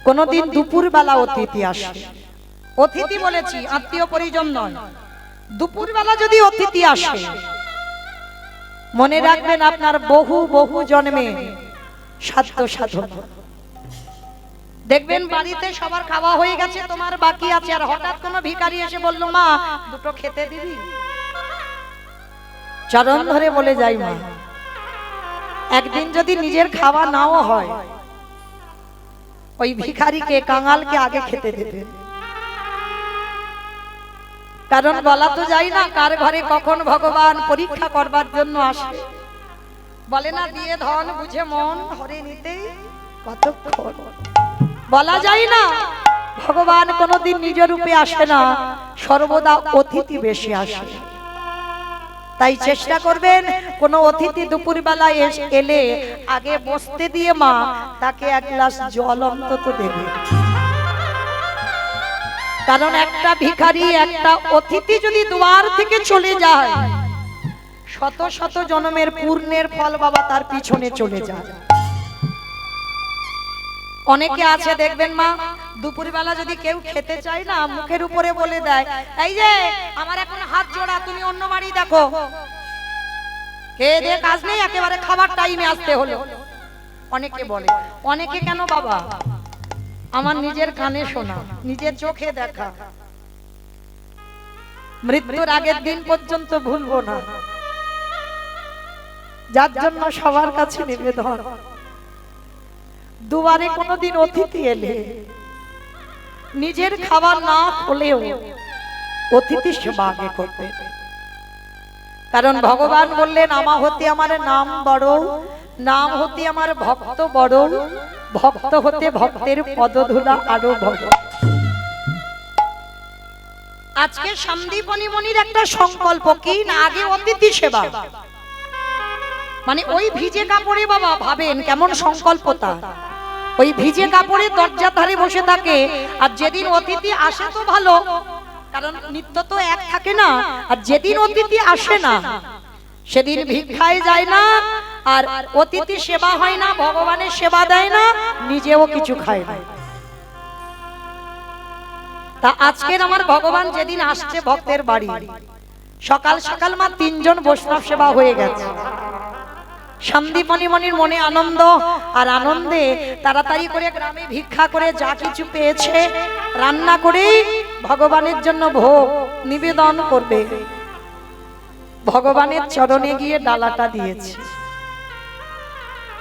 কোনদিন দুপুর বেলা অতিথি আসে, অতিথি বলেছি আত্মীয় পরিজন নয়, দুপুর বেলা যদি অতিথি আসে মনে রাখবেন আপনার বহু বহু জন্মে সাধ্য সাধন। দেখবেন বাড়িতে সবার খাওয়া হয়ে গেছে, তোমার বাকি আছে, আর হঠাৎ কোনো ভিখারি এসে বলল মা দুটো খেতে দিবি, চরণ ধরে বলে যাই মা একদিন যদি নিজের খাওয়া নাও হয় ওই ভিখারিকে কাঙালকে আগে খেতে দেবে। কারণ বলা তো যায় না কার ঘরে কখন ভগবান পরীক্ষা করবার জন্য আসে। বলে না দিয়ে ধন বুঝে মন হরে নিতে কতক্ষণ, বলা যায় না। ভগবান কোনদিন নিজ রূপে আসে না, সর্বদা অতিথি বেশি আসে। তাই চেষ্টা করবেন কোন অতিথি দুপুর বেলায় এলে আগে বসতে দিয়ে মা তাকে এক গ্লাস জল অন্তত দেবে। কারণ একটা ভিখারি একটা অতিথি যদি দুয়ার থেকে চলে যায় শত শত জন্মের পুণ্যের ফল বাবা তার পিছনে চলে যায়। অনেকে আছে দেখবেন মা দুপুর বেলা যদি কেউ খেতে চায় না মুখের উপরে বলে দেয় এই যে আমার এখন হাত জোড়া, তুমি অন্য বাড়ি দেখো, খেয়ে দিয়ে কাজ নেই, একেবারে খাবার টাইমে আসতে হলো। অনেকে বলে, অনেকে কেন বাবা, আমার নিজের কানে শোনা, নিজের চোখে দেখা, মৃত্যুর আগের দিন পর্যন্ত ভুলবো না। যার জন্য সবার কাছে নিবেদন, দুবারে কোনদিন অতিথি এলে নিজের খাবার না হলেও অতিথি সেবা আগে করবে। কারণ ভগবান বললেন আমা হতে আমার নাম বড়, নাম হতে আমার ভক্ত বড়, ভক্ত হতে ভক্তের পদধূলা আরো বড়। আজকে সন্দীপনী মনির একটা সংকল্প কি না, আগে অতিথি সেবা, মানে ওই ভিজে কাপড়ে বাবা ভাবেন কেমন সংকল্পতা, ওই ভিজে কাপড়ে দরজার ধারে বসে থাকে। আর যেদিন অতিথি আসে তো ভালো, কারণ নিত্য তো এক থাকে না, আর যেদিন অতিথি আসে না সেদিন ভিক্ষায় যায় না, আর অতিথি সেবা হয় না, ভগবানের সেবা দেয় না, নিজেও কিছু খায় না। তা আজকের আমার ভগবান যেদিন আসছে ভক্তের বাড়ি, সকাল সকাল মা 3 জন বৈষ্ণব সেবা হয়ে গেছে। সন্দীপনী মনির মনে আনন্দ, আর আনন্দে তাড়াতাড়ি করে গ্রামে ভিক্ষা করে যা কিছু পেয়েছে রান্না করে ভগবানের জন্য ভোগ নিবেদন করবে। ভগবানের চরণে গিয়ে ডালাটা দিয়েছে,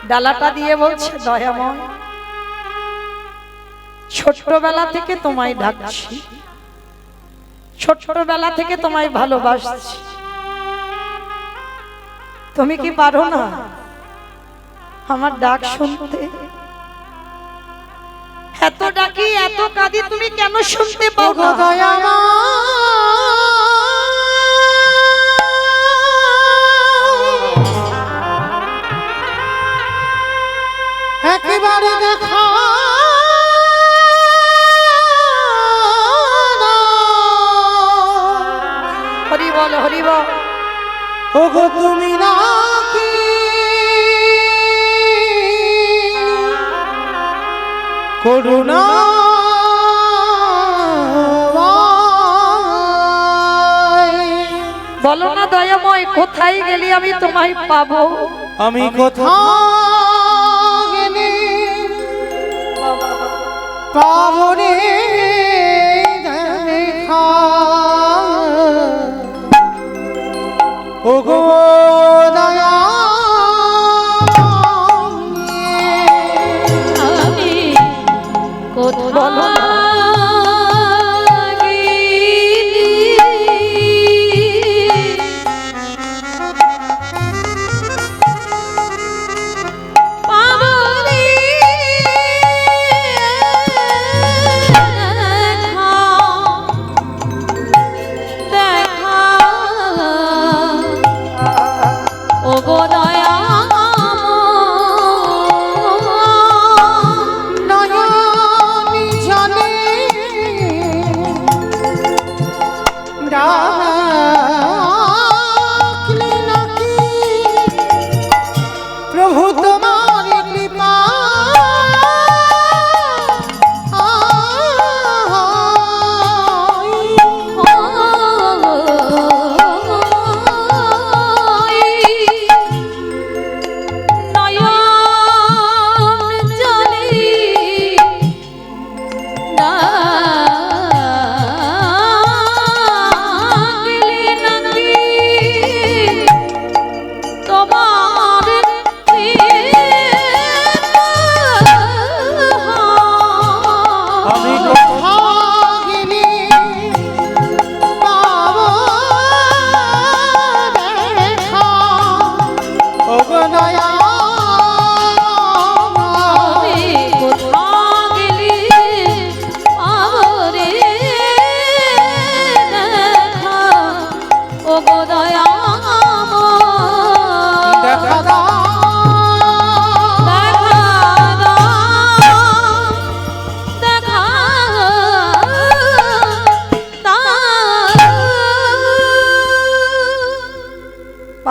ডালাটা দিয়ে বলছে দয়াময় ছোট্টবেলা থেকে তোমায় ডাকছি, ছোট্টবেলা থেকে তোমায় ভালোবাসছি, তুমি কি পারো না আমার ডাক শুনতে? এত ডাকি এত কাঁদি তুমি কেন শুনতে পাও না? একেবারে দেখা হরি বল হরি বল। ওগো তুমি নাকি করুণা বলো না দয়াময় কোথায় গেলি আমি তোমায় পাবো? আমি কোথায় গেলে পাবো রে দেখা? ওগো দয়া আমি কোথায় নয়নি জানে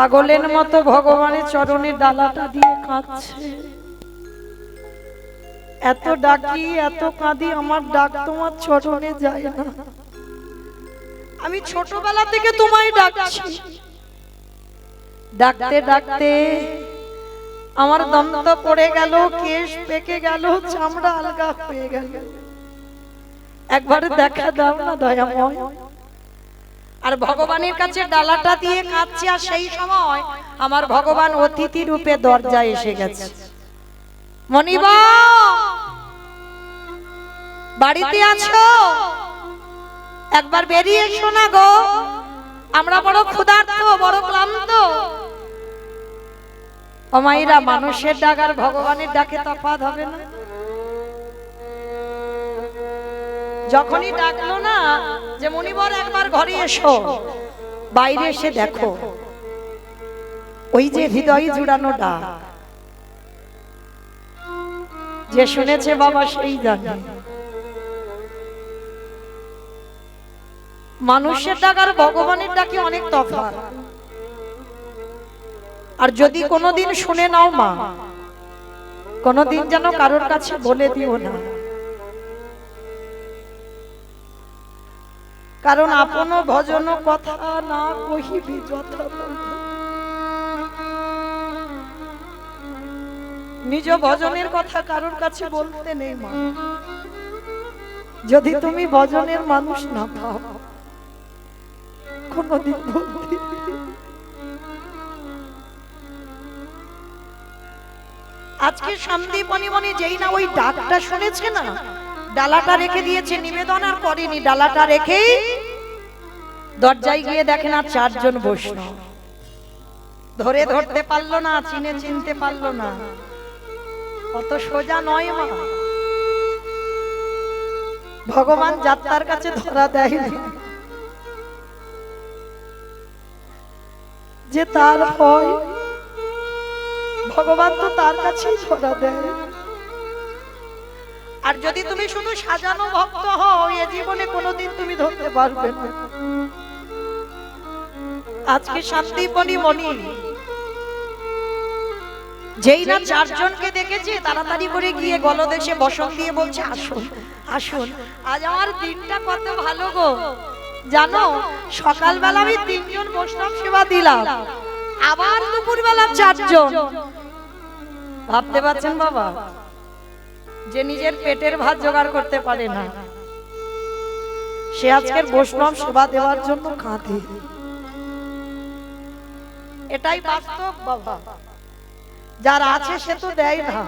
পাগলের মতো ভগবানের চরণে ডালাটা দিয়ে কাঁদছে। এত ডাকি এত কাঁদি, আমার ডাক তোমার চরণে যায় না। আমি ছোটবেলা থেকে তোমায় ডাকছি, ডাকতে ডাকতে আমার দন্ত পড়ে গেল, কেশ পেকে গেল, চামড়া আলগা হয়ে গেল। একবার দেখা দাও না দয়াময়। আর ভগবানের কাছে ডালাটা দিয়ে কাঁদছি, আর সেই সময় আমার ভগবান অতিথি রূপে দরজায় এসে গেছে। মনিবা, বাড়িতে আছো? একবার বেরিয়ে এসো না গো, আমরা বড় ক্ষুধার্ত, বড় ক্লান্ত। ও মায়েরা, মানুষের ডাক আর ভগবানের ডাকে তফাৎ হবে না? যখনই ডাকলো না যে মনিবর একবার ঘরে এসো, বাইরে এসে দেখো ওই যে হৃদয় জুড়ানো ডাক, যে শুনেছে বাবা সেই জানে। মানুষের ডাক আর ভগবানের ডাকে অনেক তফাৎ। আর যদি কোনোদিন শুনে নাও মা, কোনোদিন যেন কারোর কাছে বলে দিও না, কারণ আপন ভজন কথা না কহিবি যথা। নিজ ভজনের কথা কারোর কাছে বলতে নেই মা। যদি তুমি ভজনের মানুষ না পাও, কোনদিন বলতে। আজকে সন্দীপনী মনে যেই না ওই ডাকটা শুনেছে না, ডালাটা রেখে দিয়েছে, নিবেদন আর করেনি, ডালাটা রেখেই দরজায় গিয়ে দেখেন আর চারজন বৈষ্ণব। ধরে ধরতে পারলো না, চিনতে পারলো না। অত সোজা নয় মা, ভগবান যাত্রার কাছে ধরা দেয় যে তার হয়, ভগবান তো তার কাছেই ধরা দেয়। আর যদি তুমি শুধু সাজানো ভক্ত হও, এ জীবনে কোনোদিন তুমি ধরতে পারবে না। আজকে সন্দীপনী মনি যেই না চারজনকে দেখেছে, তাড়াতাড়ি করে গিয়ে গলদেশে বসন দিয়ে বলছে, আসুন আসুন, আজ আমার দিনটা কত ভালো গো। জানো, সকালবেলা আমি 3 জন বৈষ্ণব সেবা দিলাম, আবার দুপুরবেলা 4 জন। ভাবতে পারছেন বাবা, যে নিজের পেটের ভাত জোগাড় করতে পারে না, সে আজকের বৈষ্ণব সেবা দেওয়ার জন্য কাঁদে। এটাই বাস্তব বাবা। যার আছে সে তো দেয় না।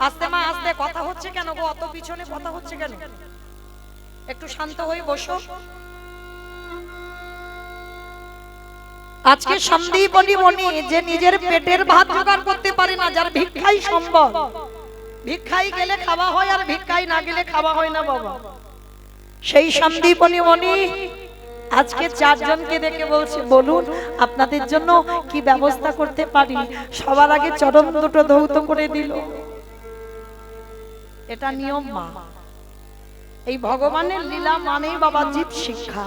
আস্তে মা আস্তে, কথা হচ্ছে কেন গো? অত পিছনে কথা হচ্ছে কেন? একটু শান্ত হয়ে বসো। আজকে সন্দীপনী মনি যে নিজের পেটের ভাত জোগাড় করতে পারে না, যার ভিক্ষাই সম্ভব। ভিক্ষাই গেলে খাওয়া হয়, আর ভিক্ষাই না গেলে খাওয়া হয় না বাবা। সেই সন্দীপনী মনি আজকে 4 জনকে দেখে বলছে, বলুন আপনাদের জন্য কি ব্যবস্থা করতে পারি। সবার আগে চরণ দুটো ধৌত করে দিল। এটা নিয়ম মা। এই ভগবানের লীলা মানেই বাবা জীব শিক্ষা।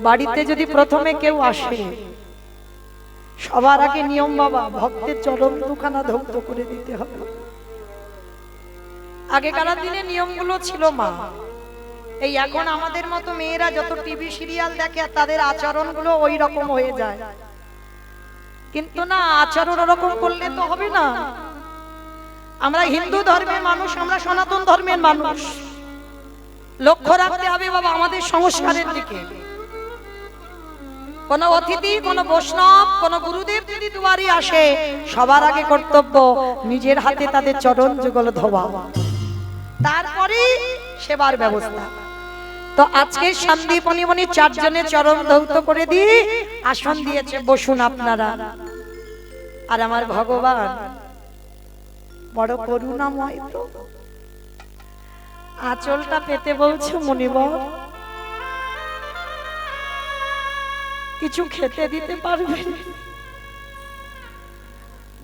বাড়িতে যদি প্রথমে কেউ আসে, সবার আগে নিয়ম বাবা, ভক্তের চরণ দুখানা ধৌত করে দিতে হবে। আগেকার দিনে নিয়মগুলো ছিল মা। এই এখন আমাদের মতো মেয়েরা যত টিভি সিরিয়াল দেখে, তাদের আচরণগুলো ওই রকম হয়ে যায়। কিন্তু না, আচরণ ওরকম করলে তো হবে না। আমরা হিন্দু ধর্মের মানুষ, আমরা সনাতন ধর্মের মানুষ। লক্ষ্য রাখতে হবে বাবা আমাদের সংস্কারের দিকে। কোন অতিথি, কোন বৈষ্ণব, কোন গুরুদেব যদি দুয়ারে আসে, সবার আগে কর্তব্য নিজের হাতে তাদের চরণ যুগল ধোয়া, তারপরে সেবার ব্যবস্থা। তো আজকে সন্দীপনী মনি 4 জনের চরণ ধৌত করে দিয়ে আসন দিয়েছে, বসুন আপনারা। আর আমার ভগবান বড় করুণাময়, তো আঁচলটা পেতে বলছে, মুনিবর কিছু খেতে দিতে পারবেন?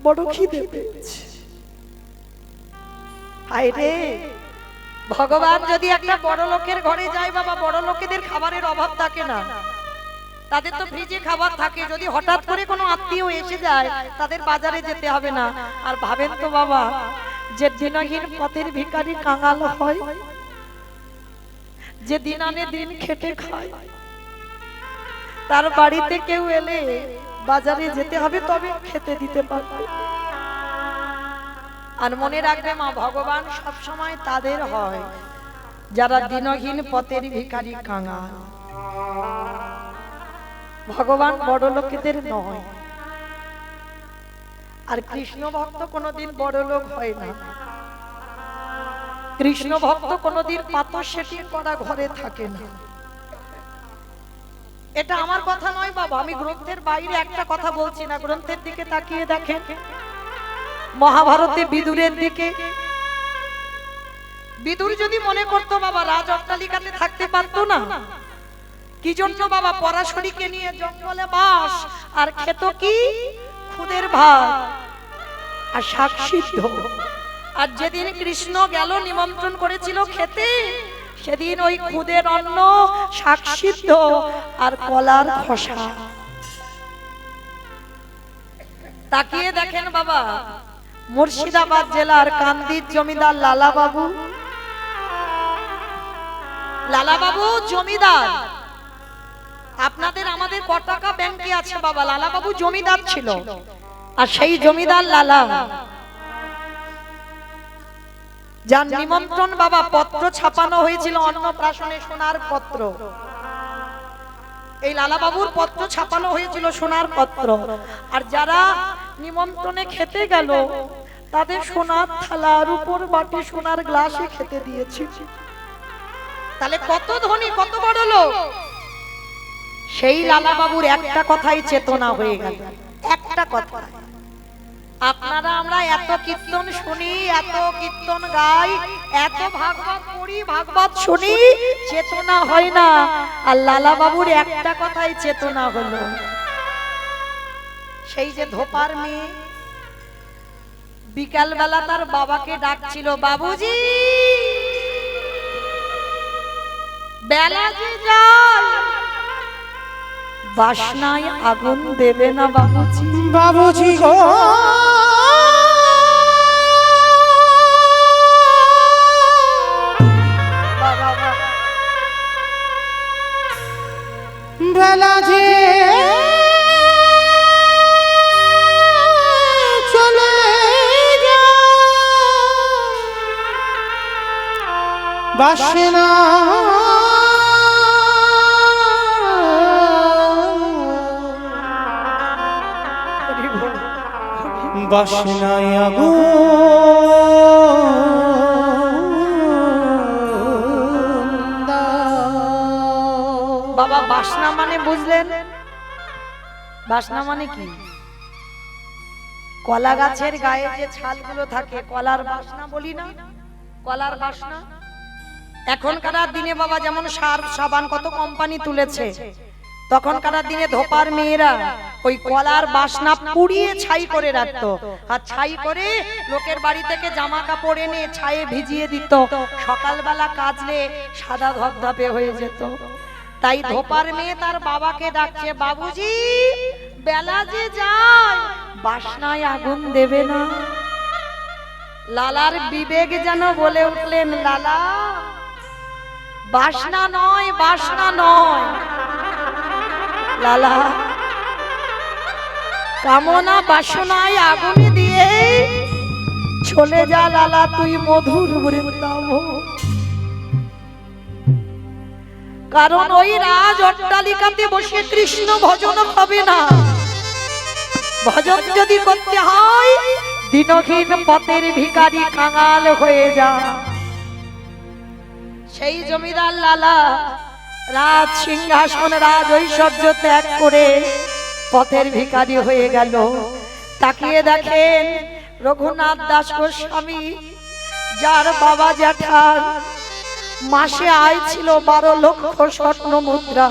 বড় খিদে পেয়েছে। হায় রে, ভগবান যদি একটা বড় লোকের ঘরে যায় বাবা, বড় লোকেদের খাবারের অভাব থাকে না। তাদের তো ফ্রিজে খাবার থাকে, যদি হঠাৎ করে কোনো আত্মীয় এসে যায় তাদের বাজারে যেতে হবে না। আর ভাবেন তো বাবা, যে দিনহীন পথের ভিখারি কাঙাল হয়, যে দিন আনে দিন খেটে খায়, তার বাড়িতে কেউ এলে বাজারে যেতে হবে তবে খেতে দিতে পারবে। আর মনে রাখবে মা, ভগবান সব সময় তাদের হয় যারা দিনহীন পথের ভিখারি কাঙাল। ভগবান বড় লোকেদের নয়। আর কৃষ্ণ ভক্ত কোনোদিন বড় লোক হয় না। কৃষ্ণ ভক্ত কোনোদিন পাথর সেটি করা ঘরে থাকে না। এটা আমার কথা নয় বাবা, আমি গ্রন্থের বাইরে একটা কথা বলছি না। গ্রন্থের দিকে তাকিয়ে দেখেন, মহাভারতে বিদুরের দিকে। বিদুর যদি মনে করতো বাবা রাজ অট্টালিকাতে থাকতে পারতো না, কি জন্য বাবা পরাশরীকে নিয়ে জঙ্গলে বাস, আর খেত কি খুদের ভাত আর শাক সিদ্ধ। আর যেদিন কৃষ্ণ গেল নিমন্ত্রণ করেছিল খেতে, সেদিন ওই খুদের অন্ন, শাক সিদ্ধ আর কলার খোসা। তাকিয়ে দেখেন বাবা, মুর্শিদাবাদ জেলার কান্দির জমিদার লালাবাবু, লালাবাবু জমিদার। আপনাদের আমাদের ক টাকা ব্যাংকে আছে বাবা, লালাবাবু জমিদার ছিল। আর সেই জমিদার লালা, যার নিমন্ত্রণ বাবা পত্র ছাপানো হয়েছিল অন্নপ্রাশনে, সোনার পত্র। এই লালাবাবুর পত্র ছাপানো হয়েছিল সোনার পত্র। আর যারা নিমন্ত্রণে খেতে গেল তাদের সোনার থালার উপর বাটি সোনার গ্লাসে খেতে দিয়েছি। তাহলে কত ধনী, কত বড় লোক। সেই লালাবাবুর একটা কথাই চেতনা হয়ে গেল, একটা কথা। আপনারা আমরা এত কীর্তন শুনি, এত কীর্তন গাই, এত ভাগবত পড়ি, ভাগবত শুনি, চেতনা হয় না। আর লালাবাবুর একটা কথাই চেতনা হলো। সেই যে ধোপার মেয়ে বিকাল বেলা তার বাবাকে ডাকছিল, বাবুজি বেলা যে যায়, বাসনায় আগুন দেবে না বাবুজি। বাবুজি গো বেলা যে চলে যায়, বাসনা বাসনায় আগুন বাবা। বাসনা মানে বুঝলেন? বাসনা মানে কি? কলা গাছের গায়ে যে ছালগুলো থাকে, কলার বাসনা বলি না, কলার বাসনা। এখনকার দিনে বাবা যেমন সার সাবান কত কোম্পানি তুলেছে, তখনকার দিনে ধোপার মেয়েরা ওই কলার বাসনা পুড়িয়ে ছাই করে রাখতো। আর ছাই করে লোকের বাড়ি থেকে জামা কাপড় এনে ছায়ে ভিজিয়ে দিত, সকালবেলা কাচলে সাদা ধবধবে হয়ে যেত। তাই ধোপার মেয়ে তার বাবাকে ডাকছে, বাবুজি বেলা যে যায়, বাসনায় আগুন দেবে না। লালার বিবেক যেন বলে উঠলেন, লালা বাসনা নয়, বাসনা নয় লালা, কামনা বাসনায় আগুনে দিয়ে চলে যা লালা তুই মধুর বৃন্দাবন। কারণ ওই রাজ অট্টালিকাতে বসে কৃষ্ণ ভজন হবে না। ভজন যদি করতে হয় দিনহীন পথের ভিখারি কাঙাল হয়ে যা। সেই জমিদার লালা রাজ সিংহাসন, রাজ ঐশ্বর্য ত্যাগ করে পথের ভিখারি হয়ে গেল। তাকিয়ে দেখেন রঘুনাথ দাস গোস্বামী, যার বাবা জ্যাঠার মাসে আয় ছিল 12 লক্ষ স্বর্ণ মুদ্রা।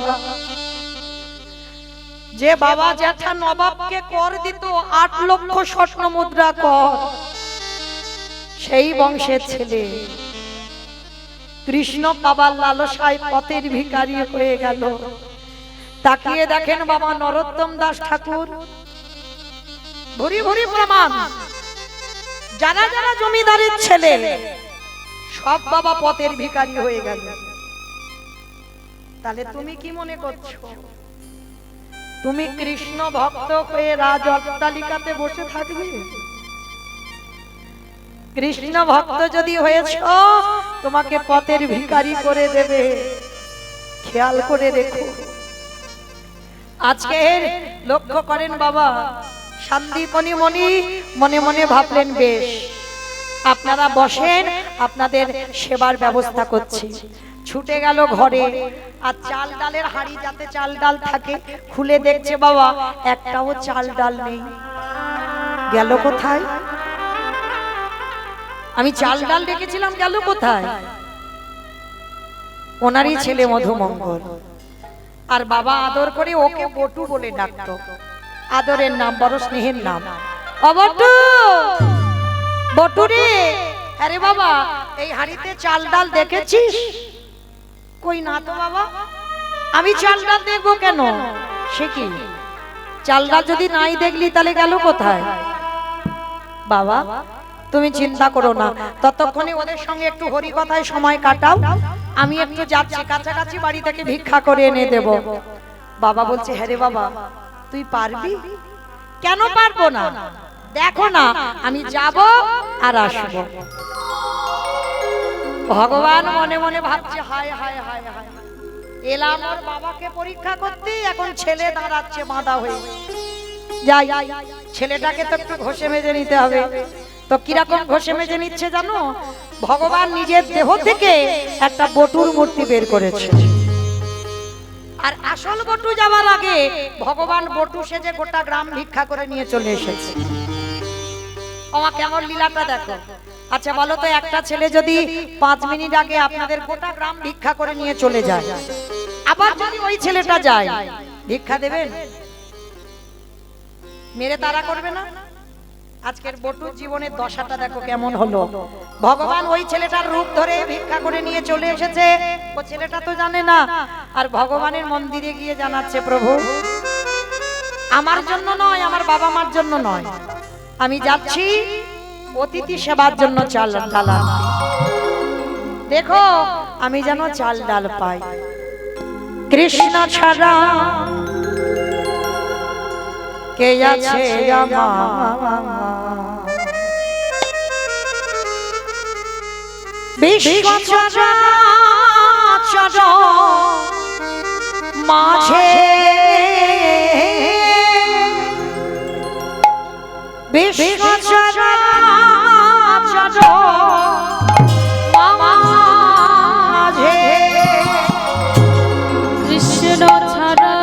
যে বাবা জ্যাঠা নবাবকে কর দিত 8 লক্ষ স্বর্ণ মুদ্রা কর, সেই বংশের ছেলে কৃষ্ণ পাবার লালসায় পথের ভিখারি হয়ে গেল। তাকিয়ে দেখেন বাবা নরোত্তম দাস ঠাকুর, ভরি ভরি প্রমাণ। যারা যারা জমিদারের ছেলে সব বাবা পথের ভিখারি হয়ে গেল। তাহলে তুমি কি মনে করছো তুমি কৃষ্ণ ভক্ত হয়ে রাজ অট্টালিকাতে বসে থাকবে? কৃষ্ণ ভক্ত যদি হয়েছ তোমাকে পথের ভিখারি করে দেবে, খেয়াল করে রেখো। আজকে লক্ষ্য করেন বাবা, সন্দীপনী মণি মনে মনে ভাবলেন বেশ আপনারা বসেন, আপনাদের সেবার ব্যবস্থা করছি। ছুটে গেল ঘরে, আর চাল ডালের হাঁড়ি যাতে চাল ডাল থাকে খুলে দেখছে বাবা একটাও চাল ডাল নেই। গেল কোথায়? আমি চাল ডাল রেখেছিলাম, গেল কোথায়? ওনারই ছেলে মধুমঙ্গল, আর বাবা আদর করে ওকে বটু বলে ডাকতো। আদরের নাম, বড় স্নেহের নাম। বটু, বটু রে, আরে বাবা এই হাঁড়িতে চাল ডাল দেখেছিস? কই না তো বাবা। আমি চাল ডাল দেখবো কেন? সে কি চাল ডাল যদি নাই দেখলি তাহলে গেল কোথায়? বাবা তুমি চিন্তা করো না, ততক্ষণে ওদের সঙ্গে একটু হরি কথায় সময় কাটাও, আমি একটু যাচ্ছি কাছাকাছি বাড়ি থেকে ভিক্ষা করে এনে দেব। বাবা বলছে হ্যাঁ রে বাবা তুই পারবি? কেন পারবো না, দেখো না আমি যাব আর আসব। ভগবান মনে মনে ভাবছে হায় হায় হায় হায়, এলাম ওর বাবাকে পরীক্ষা করতে, এখন ছেলে দাঁড়াচ্ছে বাঁধা হয়ে। যাই ছেলেটাকে তো একটু ঘষে মেজে নিতে হবে। তো কিরকম ঘষে মেজে নিচ্ছে জানো? ভগবান নিজের দেহ থেকে একটা বটুর মূর্তি বের করেছে, আর আসল বটু যাওয়ার আগে ভগবান বটু সেজে গোটা গ্রাম ভিক্ষা করে নিয়ে চলে এসেছে। আমার কেমন লীলাটা দেখো। আচ্ছা বলো তো, একটা ছেলে যদি 5 মিনিট আগে আপনাদের গোটা গ্রাম ভিক্ষা করে নিয়ে চলে যায়, আবার যদি ওই ছেলেটা যায়, ভিক্ষা দেবেন? মেরে তাড়া করবে না? আজকের বটুর জীবনের দশাটা দেখো কেমন হলো। ভগবান ওই ছেলেটার রূপ ধরে ভিক্ষা করে নিয়ে চলে এসেছে, ও ছেলেটা তো জানে না, আর ভগবানের মন্দিরে গিয়ে জানাচ্ছে প্রভু আমার জন্য নয়, আমার বাবা মার জন্য নয়, আমি যাচ্ছি অতিথি সেবার জন্য চাল ডাল আনতে। দেখো আমি যেন চাল ডাল পাই। কৃষ্ণ ছাড়া কে আছে আমার, বিশ্ব চরাচর মাঝে বিশ্ব চরাচর মাঝে কৃষ্ণ ছাড়া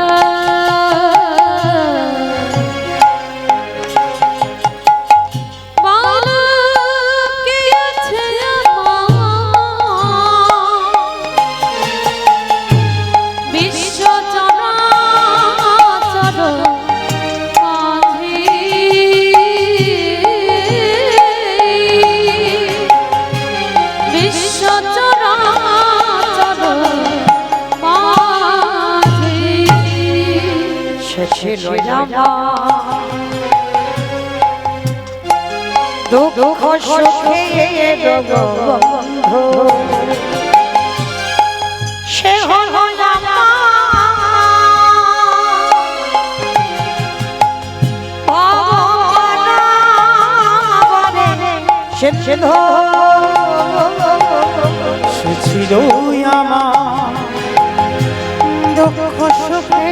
ছিল দুঃখ সুখে বন্ধু, সে হলো সে ছিল আমার দুঃখ সুখে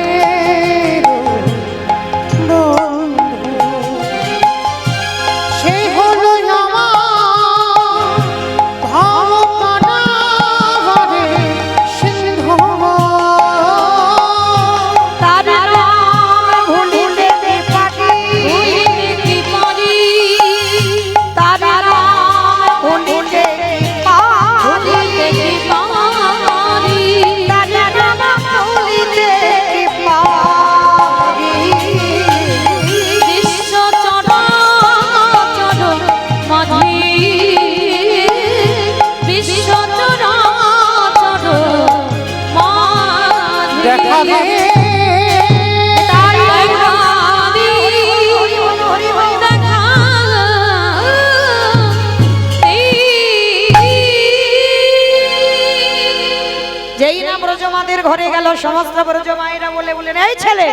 মাদের ঘরে গেল, সমস্ত ব্রজ মায়েরা বলে বলেন, এই ছেলে,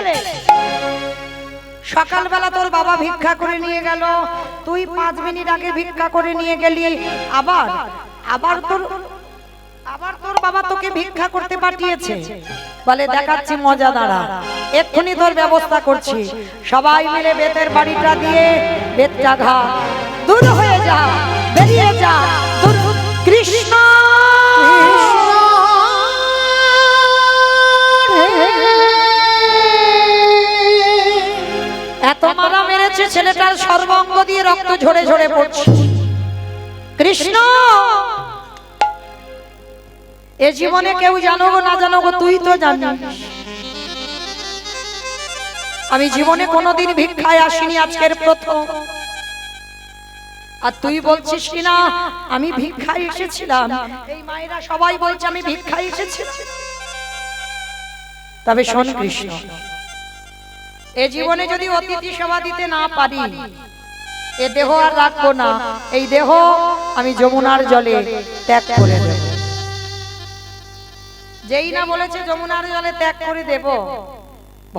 সকালবেলা তোর বাবা ভিক্ষা করে নিয়ে গেল, তুই 5 মিনিট আগে ভিক্ষা করে নিয়ে গেলি, আবার আবার তোর বাবা তোকে ভিক্ষা করতে পাঠিয়েছে। বলে দেখাচ্ছি মজা, দাঁড়া, এক্ষুনি তোর ব্যবস্থা করছি। সবাই মিলে বেতের বাড়িটা দিয়ে বেতটা ঘা, দূর হয়ে যা, বেরিয়ে যা, দূর। কৃষ্ণ এত মারা মেরেছে, ছেলেটার সর্বাঙ্গ দিয়ে রক্ত ঝরে ঝরে পড়ছে। কৃষ্ণ, এ জীবনে কেউ জানো গো না জানো গো, তুই তো জানিস আমি জীবনে কোনোদিন ভিক্ষায় আসিনি, আজকের প্রথম। আর তুই বলছিস কিনা আমি ভিক্ষায় এসেছিলাম। এই মায়েরা সবাই বলছে আমি ভিক্ষায় এসেছি। তবে শোন কৃষ্ণ, এ জীবনে যদি অতিথি সেবা দিতে না পারি, এ দেহ আর রাখবো না। এই দেহ আমি যমুনার জলে ত্যাগ করে দেব। যেই না বলেছে যমুনার জলে ত্যাগ করে দেব,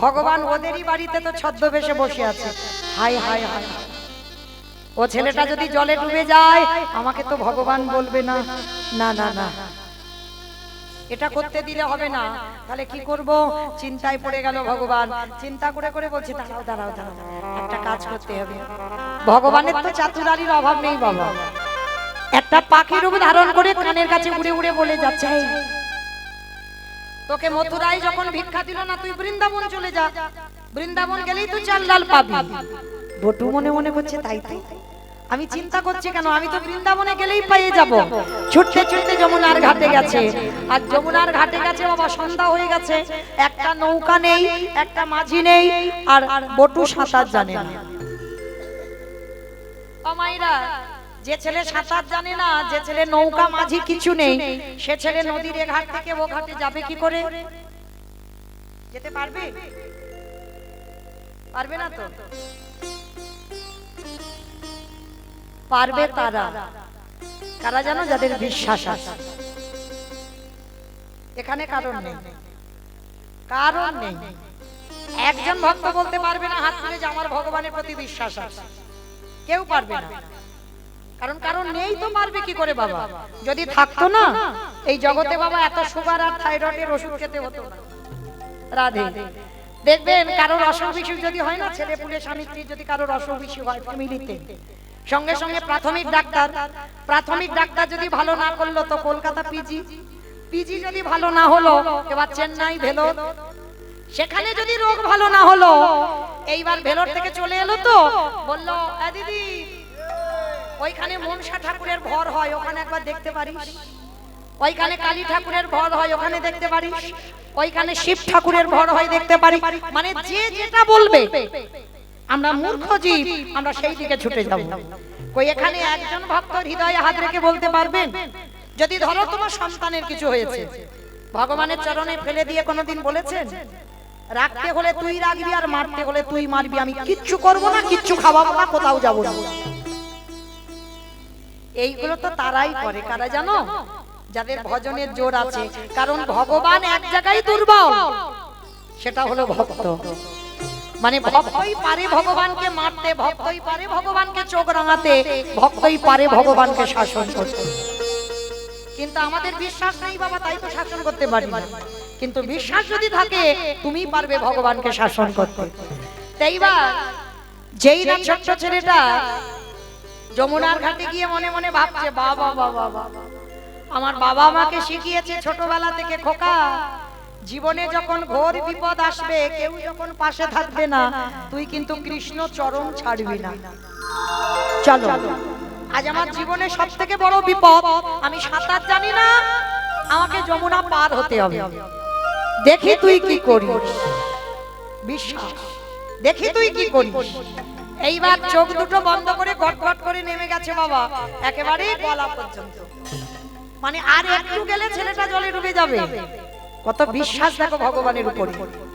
ভগবান ওদেরই বাড়িতে তো ছদ্মবেশে বসে আছে। হায় হায় হায়, ও ছেলেটা যদি জলে ডুবে যায় আমাকে তো ভগবান বলবে না। না না না, এটা করতে দিলে হবে না। তাহলে কি করব? চিন্তায় পড়ে গেল ভগবান। চিন্তা করে করে বলছে, দাঁড়াও দাঁড়াও দাঁড়াও, একটা কাজ করতে হবে। ভগবানের তো চাতুরারির অভাব নেই বাবা। একটা পাখির রূপ ধারণ করে কানের কাছে উড়ে উড়ে বলে যাচ্ছে, তোকে মথুরায় যখন ভিক্ষা দিল না, তুই বৃন্দাবন চলে যা, বৃন্দাবন গেলেই তুই চাল ডাল পাবি। বটু মনে মনে করছে, তাই তাই, আমি চিন্তা করছি কেন, আমি তো বৃন্দাবনে গেলেই পেয়ে যাব। ছুটতে ছুটতে যমুনার ঘাটে গেছে। আর যমুনার ঘাটে গেছে বাবা, সন্ধ্যা হয়ে গেছে, একটা নৌকা নেই, একটা মাঝি নেই, আর বটু সাঁতার জানে না। ও মাইরা, যে ছেলে সাঁতার জানে না, যে ছেলে নৌকা মাঝি কিছু নেই, সে ছেলে নদীর এ ঘাট থেকে ও ঘাটে যাবে কি করে? যেতে পারবে? পারবে না তো। পারবে তারা, কারা জানো? যাদের বিশ্বাস আছে। এখানে কারণ নেই, কারণ নেই। একজন ভক্ত বলতে পারবে না হাত তুলে যে আমার ভগবানের প্রতি বিশ্বাস আছে, কেউ পারবে না। কারণ কারণ নেই তো পারবে কি করে বাবা? যদি থাকতো না এই জগতে বাবা, এত সুগার আর থাইরয়েডের ওষুধ খেতে হতো না। রাধে। দেখবেন কারোর অসুখ বিসুখ যদি হয় না, ছেলে পুলে স্বামী স্ত্রী যদি কারোর অসুখ বিসুখ হয় ফ্যামিলিতে, সঙ্গে সঙ্গে প্রাথমিক ডাক্তার যদি ভালো না করলো তো কলকাতা পিজি যদি ভালো না হলো এবার চেন্নাই ভেলোর, সেখানে যদি রোগ ভালো না হলো এইবার ভেলোর থেকে চলে এলো তো বললো, দিদি ওইখানে মনসা ঠাকুরের ভর হয়, ওখানে একবার দেখতে পারিস। ওইখানে কালী ঠাকুরের ভর হয়, ওখানে দেখতে পারিস। ওইখানে শিব ঠাকুরের ভর হয়, দেখতে পারি। মানে যে যেটা বলবে, আমরা মূর্খ জীব, আমরা সেই দিকে ছুটে যাব। কই এখানে একজন ভক্তর হৃদয়ে হাত রেখে বলতে পারবেন, যদি ধরো তোমার সন্তানের কিছু হয়েছে, ভগবানের চরণে ফেলে দিয়ে কোনোদিন বলেছেন রাখতে হলে তুই রাখবি আর মারতে হলে তুই মারবি, আমি কিচ্ছু করব না, কিচ্ছু খাওয়াবো না, কোথাও যাবো না। এইগুলো তো তারাই করে, কারা জানো? যাদের ভজনের জোর আছে। কারণ ভগবান এক জায়গায় দুর্বল, সেটা হলো ভক্ত। মানে ভক্তই পারে ভগবানকে মারতে, ভক্তই পারে ভগবানকে চোখ রাঙাতে, ভক্তই পারে ভগবানকে শাসন করতে। কিন্তু আমাদের বিশ্বাস নেই বাবা, তাই তো শাসন করতে পারি না। কিন্তু বিশ্বাস যদি থাকে, তুমি পারবে ভগবানকে শাসন করতে। তাইবা যেই না ছোট্ট ছেলেটা যমুনার ঘাটে গিয়ে মনে মনে ভাবছে, বাবা বাবা বাবা, আমার বাবা আমাকে শিখিয়েছে ছোটবেলা থেকে, খোকা জীবনে যখন ঘোর বিপদ আসবে, কেউ যখন পাশে থাকবে না, তুই কিন্তু কৃষ্ণ চরণ ছাড়বি না। চলো, আজ আমার জীবনে সব থেকে বড় বিপদ, আমি সাঁতার জানি না, আমাকে যমুনা পার হতে হবে। দেখি তুই কি করিস, বিশ্বাস, দেখি তুই কি করিস। এইবার চোখ দুটো বন্ধ করে গটগট করে নেমে গেছে বাবা, একেবারে গলা পর্যন্ত। মানে আর একটু গেলে ছেলেটা জলে ডুবে যাবে। কত বিশ্বাস দেখো ভগবানের উপরে।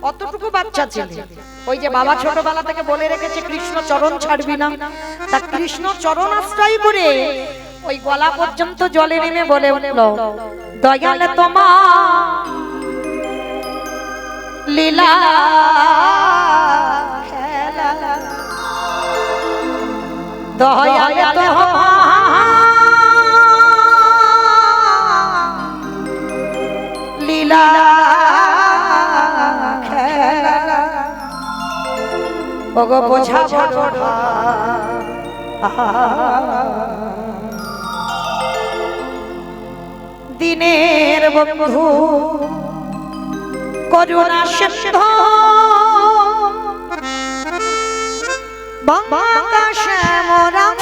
অতটুকু বাচ্চা ছেলে, ওই যে বাবা ছোটবেলা থেকে বলে রেখেছে কৃষ্ণ চরণ ছাড়বি না, তা কৃষ্ণ চরণ আশ্রয় করে ওই গলা পর্যন্ত জলে নেমে বলে উঠল, দয়ালে তোমার লীলা খেলা দয়াল লীলা খেলা ওগো বোঝা বড় দিনের বন্ধু করুণা সিন্ধু বাংলা শ্যামরাম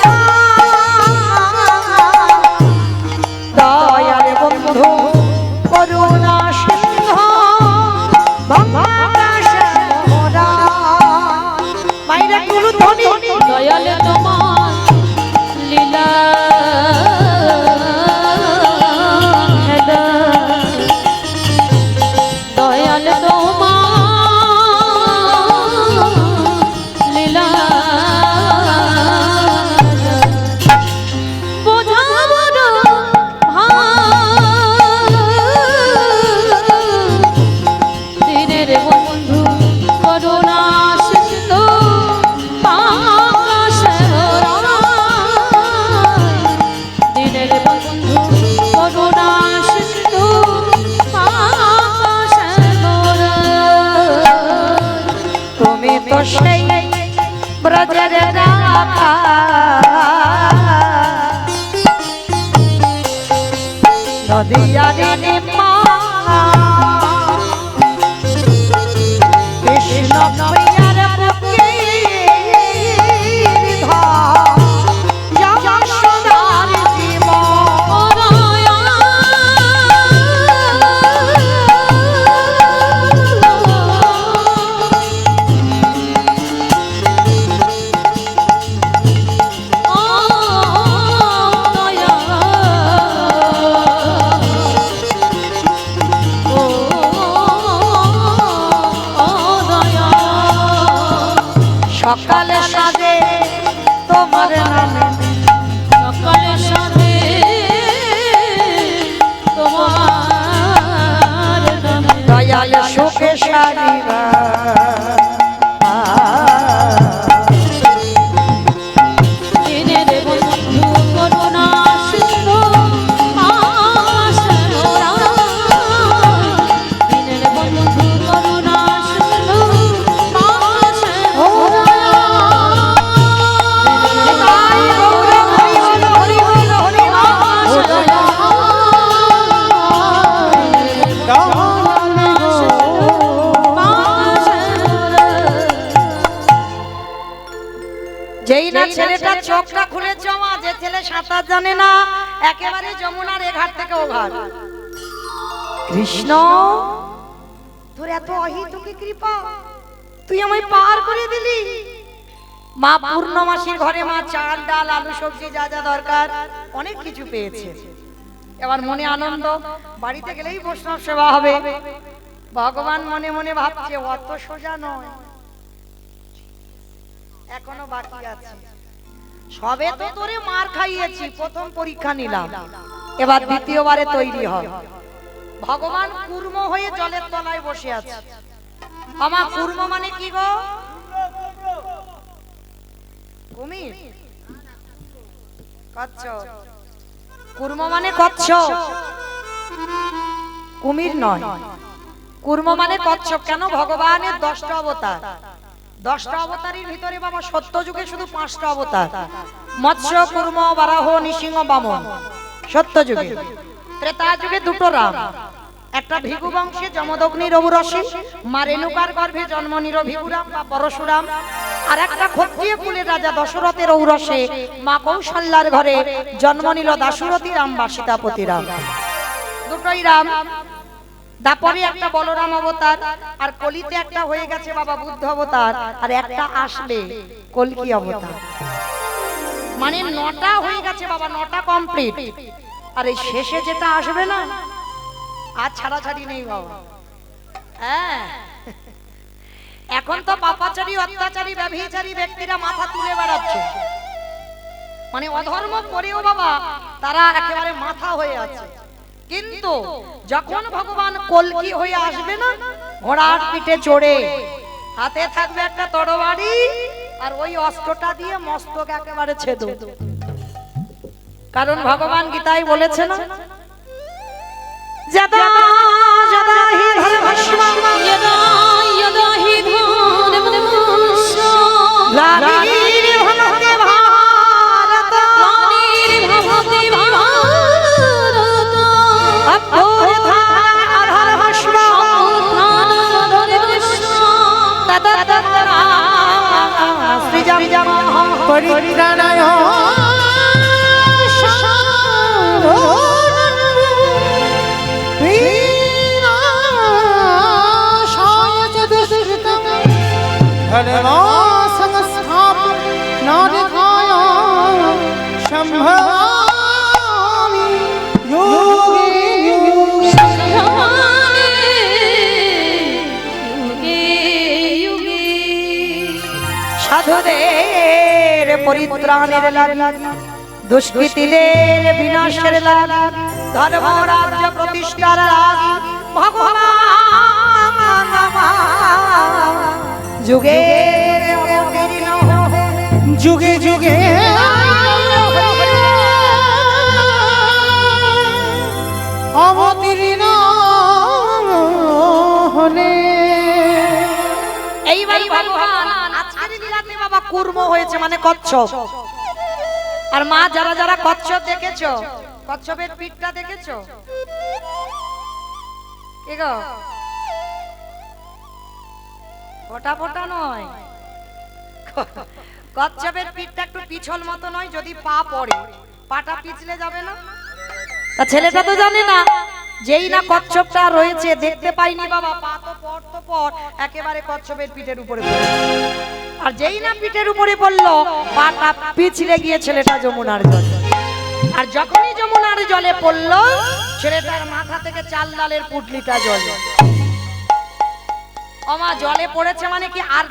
দয়াল বন্ধু করুণা সিন্ধু বাংলা শ্যামরাম মাইরা তুলু ধনি দয়াল তোমার লীলা খেলা দয়াল তোমার লীলা বোঝা বড় দিনের বন্ধু করুণা সিন্ধু দিনের বন্ধু করুণা সিন্ধু তুমি তো সেই ব্রজের রাখা নদিয়ারে মা কৃষ্ণ প্রিয়ার বুকে যশোদার জীবন সকালে সাজে তোমার নামে সকালে সাথে তোমার নামে দয়াল সুখে সারিবা দিনের বন্ধু করুণা সিন্ধু দিনের বন্ধু করুণা সিন্ধু যেই না ছেলেটা চোখটা খুলে জমা যে ছেলে সাঁতার জানে না একেবারে যমুনার এ ঘাট থেকে ও ঘাট কৃষ্ণ তোর এত অহিতুকি কৃপা তুই আমায় পার করে দিলি মা পূর্ণমাসীর ঘরে মা চাল ডাল আলু সবজি যা যা দরকার অনেক কিছু পেয়েছে এবার মনে আনন্দ বাড়িতে গেলেই বৈষ্ণব সেবা হবে ভগবান মনে মনে ভাবছে অত সোজা নয় এখনো বাকি আছে সবে তো তোরে মার খাইয়েছি প্রথম পরীক্ষা নিলাম এবার দ্বিতীয়বারে তৈরি হ ভগবান কুর্ম হয়ে জলের তলায় বসে আছে আমার কুর্ম মানে কি গো কুমির কচ্ছপ কুর্ম মানে কচ্ছপ কুমির নয় কুর্ম মানে কচ্ছপ কেন ভগবানের 10টা অবতার 10টা অবতারের ভিতরে বাবা সত্য যুগে শুধু 5টা অবতার মৎস্য কুর্ম বারাহ নৃসিংহ বামন সত্য যুগে ত্রেতা যুগে 2টো রাম একটা ভিগু বংশে যমদগ্নি রঘুরসী মা রেণুকার গর্ভে জন্ম নিল ভিগুরাম বা পরশুরাম আর একটা ক্ষত্রিয় কুলের রাজা দশরথের ঔরসে মা কৌশল্যার ঘরে জন্ম নিল দাশরথী রাম বা সীতাপতি রাম দুটোই রাম দাপরে একটা বলরাম অবতার আর কলিতে একটা হয়ে গেছে বাবা বুদ্ধ অবতার আর একটা আসবে কলকি অবতার মানে 9টা হয়ে গেছে বাবা 9টা কমপ্লিট আর এই শেষে যেটা আসবে না আর ছাড়াছাড়ি নেই বাবা হ্যাঁ এখন তো পাপাচারী অত্যাচারী ব্যভিচারী ব্যক্তিরা মাথা তুলে বেড়াচ্ছে মানে অধর্ম করেও বাবা তারা একেবারে মাথা হয়ে আছে কিন্তু যখন ভগবান কলকি হয়ে আসবে না ঘোড়ার পিঠে চড়ে, হাতে থাকবে একটা তরবারি, আর ওই অস্ত্রটা দিয়ে মস্তক একেবারে ছেদ। কারণ ভগবান গীতায় বলেছে না, যদা যদা হি ধর্মস্য यदा यदा हि धर्मस्य গ্লানির্ভবতি ভারত ग्लानिर्भवति भारत অভ্যুত্থানম অধর্মস্য उत्थानमधर्मस्य তদত্তরাৎ সৃজম পরিত্রাণায় বিনাশায় চ দুষ্কৃতম ধর্মসংস্থাপনার্থায় সম্ভবামি যোগে যোগে। युगे युगे সাধুদের পরিত্রাণের লাগি, দুষ্কৃতীদের বিনাশের লাগি, ধর্ম রাজ্য প্রতিষ্ঠার লাগি ভগবান যুগের অবতীর্ণ হয়ে যুগে যুগে অবতীর্ণ হলে। এইবার ভগবান আজকের লীলাতে বাবা কুর্ম হয়েছে, মানে কচ্ছপ। আর মা যারা যারা কচ্ছপ দেখেছো, কচ্ছপের পিঠটা দেখেছো? কি গো, ফোটা ফোটা নয়, কচ্ছপের পিঠটা একটু পিছল মতো নয়, যদি পা পড়ে পাটা পিছলে যাবে না। তা ছেলেটা তো জানে না, যেই না কচ্ছপটা রয়েছে দেখতে পাইনি বাবা, পা তো পর একেবারে কচ্ছপের পিঠের উপরে পড়ে। আর যেই না পিঠের উপরে পড়লো, পাটা পিছলে গিয়ে ছেলেটা যমুনার জলে। আর যখনই যমুনার জলে পড়লো, ছেলেটার মাথা থেকে চাল ডালের পুটলিটা জলে। ওমা, জলে পড়েছে মানে কি আর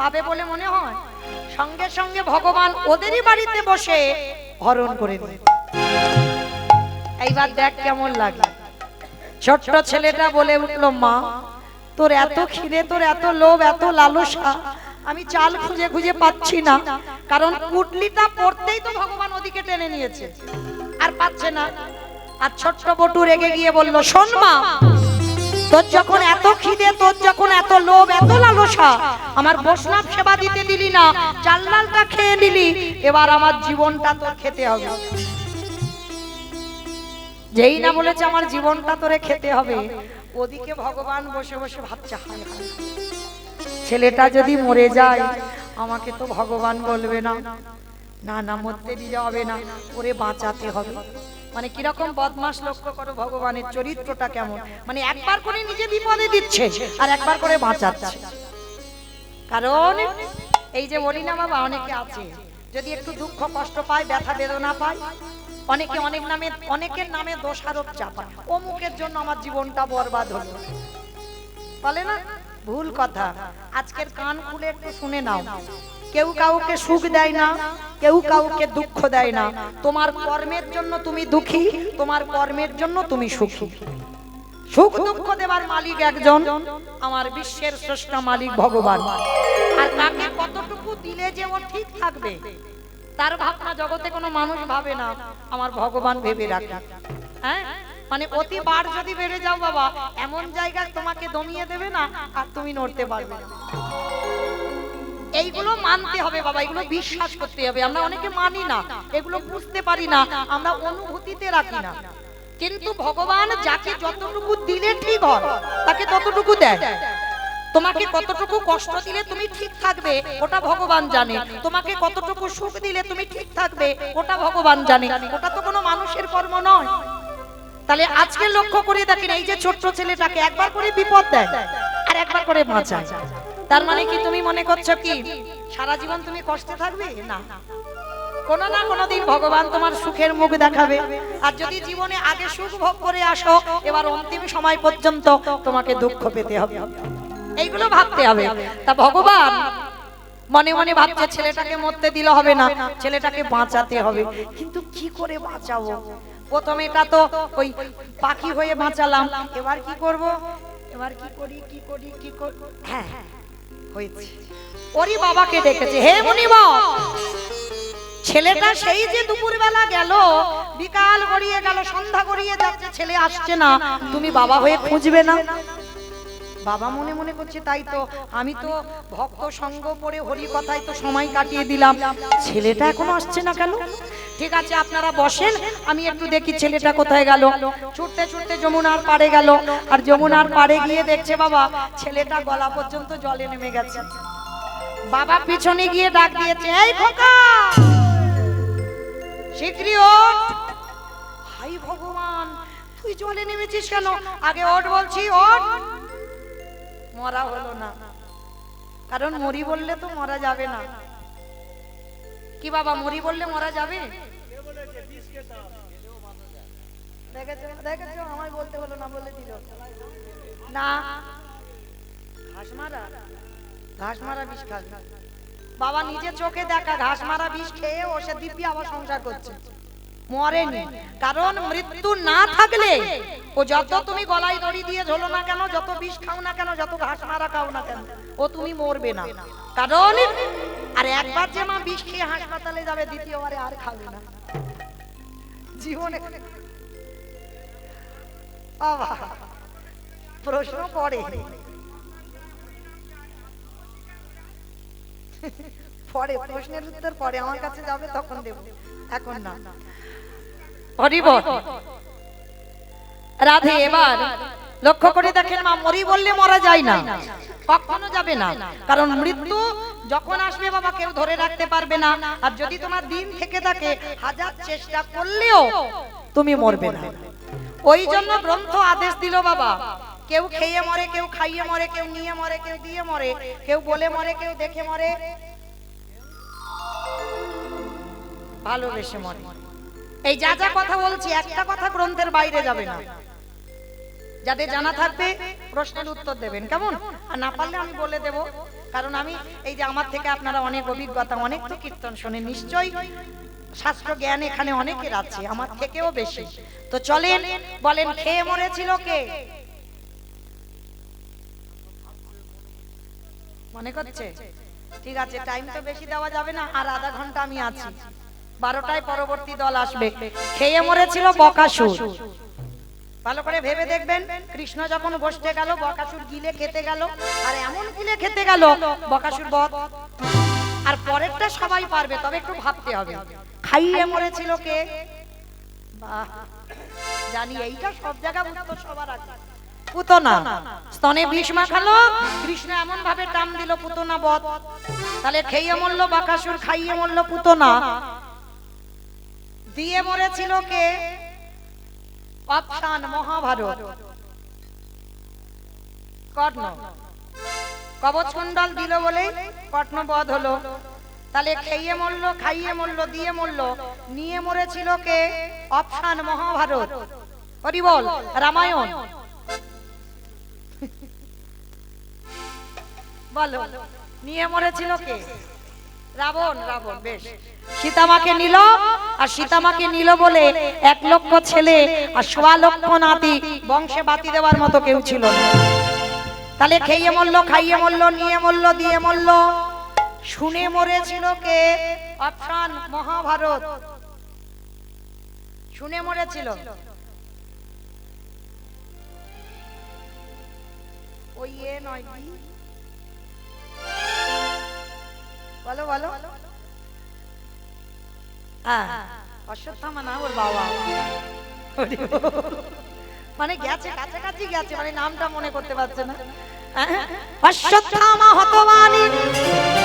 পাবে বলে মনে হয়? সঙ্গে সঙ্গে ভগবান ওদেরই বাড়িতে বসে হরণ করে নিল। এইবার দেখ কেমন লাগে। ছোট্ট ছেলেটা বলে উঠলো, মা তোর এত খিদে, তোর এত লোভ, এত লালসা, আমি চাল খুঁজে খুঁজে পাচ্ছি না। কারণ পুটলিটা পড়তেই তো ভগবান ওদিকে টেনে নিয়েছে, আর পাচ্ছে না। আর ছোট্ট বটু রেগে গিয়ে বলল, শোন মা, তোর যখন এত খিদে, তোর যখন এত লোভ, এত লালসা, আমার বৈষ্ণব সেবা দিতে দিলি না, চাল ডালটা খেয়ে নিলি, এবার আমার জীবনটা তোর খেতে হবে। যেই না বলেছে আমার জীবনটা তোরে খেতে হবে, ওদিকে ভগবান বসে বসে ভাবছে, হায় হায়, ছেলেটা যদি মরে যায় আমাকে তো ভগবান বলবে না, না না মরতে দিতে হবে না, ওরে বাঁচাতে হবে। মানে কিরকম বদমাস, লক্ষ্য করো ভগবানের চরিত্রটা কেমন। মানে একবার করে নিজে বিপদে দিচ্ছে আর একবার করে বাঁচাচ্ছে। কারণ এই যে বলি না বাবা, অনেকে আছে যদি একটু দুঃখ কষ্ট পায়, ব্যথা বেদনা পায়, অনেকে অনেক নামে, অনেকের নামে দোষারোপ চাপায়, অমুকের জন্য আমার জীবনটা বরবাদ হলো, বলে না? ভুল কথা। আজকের কান খুলে একটু শুনে নাও, কেউ কাউকে সুখ দেয় না, কেউ কাউকে দুঃখ দেয় না। তোমার কর্মের জন্য তুমি দুঃখী, তোমার কর্মের জন্য তুমি সুখী। সুখ দুঃখ দেবার মালিক একজন, আমার বিশ্বের স্রষ্টা মালিক ভগবান। আর কাকে কতটুকু দিলে যে ও ঠিক থাকবে, তার ভাবনা জগতে কোনো মানুষ ভাবে না, আমার ভগবান ভেবে রাখে। হ্যাঁ, মানে অতিবার যদি বেড়ে যাও বাবা, এমন জায়গায় তোমাকে দমিয়ে দেবে না, আর তুমি নড়তে পারবে না। এইগুলো মানতে হবে বাবা, এগুলো বিশ্বাস করতে হবে। আমরা অনেকে মানি না, এগুলো বুঝতে পারি না, আমরা অনুভূতিতে রাখি না। কিন্তু ভগবান যাকে যতটুকু দিলে ঠিক হয়, তাকে ততটুকু দেয়। তোমাকে কতটুকু কষ্ট দিলে তুমি ঠিক থাকবে, ওটা ভগবান জানে। তোমাকে কতটুকু সুখ দিলে তুমি ঠিক থাকবে, ওটা ভগবান জানে। ওটা তো কোনো মানুষের কর্ম নয়। তাহলে আজকে লক্ষ্য করে দেখেন, এই যে ছোট্ট ছেলেটাকে একবার করে বিপদ দেয় আর একবার করে বাঁচায়। তার মানে কি তুমি মনে করছো কি সারা জীবন তুমি কষ্টে থাকবে? না, কোনো না কোনো দিন ভগবান তোমার সুখের মুখ দেখাবে। আর যদি জীবনে আগে সুখ ভোগ করে আসো, এবার অন্তিম সময় পর্যন্ত তোমাকে দুঃখ পেতে হবে। এইগুলো ভাবতে হবে। তা ভগবান মনে মনে ভাবছে, ছেলেটাকে মরতে দিলে হবে না, ছেলেটাকে বাঁচাতে হবে। কিন্তু কি করে বাঁচাবো? প্রথমে এটা তো ওই পাখি হয়ে বাঁচালাম, এবার কি করব? এবার কি করি হ্যাঁ হয়েছে। ওরই বাবাকে ডেকেছে, হে মুনিবর, ছেলেটা সেই যে দুপুরবেলা গেল, বিকাল গড়িয়ে গেল, সন্ধ্যা গড়িয়ে যাচ্ছে, ছেলে আসছে না, তুমি বাবা হয়ে খুঁজবে না? বাবা মনে মনে করছে তাই তো, আমি তো ভক্ত সঙ্গ পড়ে হরি কথায় তো সময় কাটিয়ে দিলাম, ছেলেটা এখনো আসছে না কেন? ঠিক আছে আপনারা বসেন, আমি একটু দেখি ছেলেটা কোথায় গেল। ছুটতে ছুটতে যমুনার পাড়ে গেল, আর যমুনার পাড়ে গিয়ে দেখছে বাবা ছেলেটা গলা পর্যন্ত জলে নেমে গেছে। বাবা পিছনে গিয়ে ডাক দিয়েছে, এই খোকা, শীঘ্রই ওঠ। হাই ভগবান, তুই জলে নেমেছিস কেন? আগে ওঠ বলছি, ওঠ। মরা হলো না, কারণ মরি বললে তো মরা যাবে না। কি বাবা, মরি বললে মরা যাবে? দেখেছো দেখেছো, আমায় বলতে হলো না, বলে দিল না। ঘাস মারা বিষ খাবে। বাবা নিজে চোখে দেখা ঘাস মারা বিষ খেয়ে ও সে দিব্যি আবার সংসার করছে, মরেনি। কারণ মৃত্যু না থাকলে ও যত তুমি গলায় দড়ি দিয়ে ঝোলো না কেন, যত বিষ খাও না কেন, যত ঘাস মারা খাও না কেন, ও তুমি মরবে না। কারণ আর একবার যে মা বিষ খেয়ে হাসপাতালে যাবে, দ্বিতীয়বারে আর খাবে না জীবনে। বাবা প্রশ্ন করে পরে, প্রশ্নের উত্তর পরে, আমার কাছে যাবে তখন দেব, এখন না। রাধে এবার লক্ষ্য করে দেখেন, মা মরি বললে মরা যায় না, কখনো যাবে না। কারণ মৃত্যু যখন আসবে বাবা কেউ ধরে রাখতে পারবে না। আর যদি তোমার দিন থেকে থাকে, হাজার চেষ্টা করলেও তুমি মরবে না। ওই জন্য গ্রন্থ আদেশ দিল বাবা, কেউ খেয়ে মরে, কেউ খাইয়ে মরে, কেউ নিয়ে মরে, কেউ দিয়ে মরে, কেউ বলে মরে, কেউ দেখে মরে, ভালোবেসে মরে। এই যা যা কথা বলছি, একটা কথা গ্রন্থের বাইরে যাবে না। যাদের জানা থাকবে প্রশ্নের উত্তর দেবেন, কেমন? আর না পারলে আমি বলে দেব, কারণ আমি এই যে আমার থেকে আপনারা অনেক অভিজ্ঞতা, অনেক তো কীর্তন শোনেন, নিশ্চয়ই শাস্ত্র জ্ঞান এখানে অনেকের আছে, আমার থেকেও বেশি। তো চলেন বলেন, খেয়ে মরেছিল কে? মনে করছে? ঠিক আছে, টাইম তো বেশি দেওয়া যাবে না, আর আধা ঘন্টা আমি আছি, 12টায় পরবর্তী দল আসবে। খেয়ে মরেছিল বকাসুর। ভালো করে ভেবে দেখবেন, কৃষ্ণ যখন বসতে গেল, বকাসুর গিলে খেতে গেল, আর এমন গিলে খেতে গেল বকাসুর বধ। আর পরেরটা সবাই পারবে, তবে একটু ভাবতে হবে। খাইয়ে মরেছিল কে? বাহ, জানি এইটা সব জায়গা উত্তর সবার আগে। পুতনা। স্তনে বিষ মাখালো, কৃষ্ণ এমন ভাবে টান দিল, পুতনা বধ। তাহলে খেয়ে মরল বকাসুর, খাইয়ে মরল পুতনা। দিয়ে মরেছিল কে? অপশান মহাভারত। কর্ণ কবচ কুণ্ডল দিল বলে কর্ণ বধ হলো। তাহলে খেয়ে মরল, খাইয়ে মরল, দিয়ে মরল, নিয়ে মরেছিল কে? অপশান মহাভারত। হরি বল, রামায়ণ। বলো, নিয়ে মরেছিল কে? রাবণ। রাবণ, বেশ। সীতামাকে নিল, আর সীতামাকে নিল বলে 1 লক্ষ ছেলে আর 1.25 লক্ষ নাতি, বংশে বাতি দেওয়ার মতো কেউ ছিল না। তাহলে খেয়ে মরল, খাইয়ে মরল, নিয়ে মরল, দিয়ে মরল, শুনে মরেছিল কে? অপশান মহাভারত। শুনে মরেছিল ওই এ নয় কি? বলো বলো। অশ্বত্থামা না, ওর বাবা। মানে গেছে, কাছাকাছি গেছে, মানে নামটা মনে করতে পারছে না। অশ্বত্থামা হতবানি,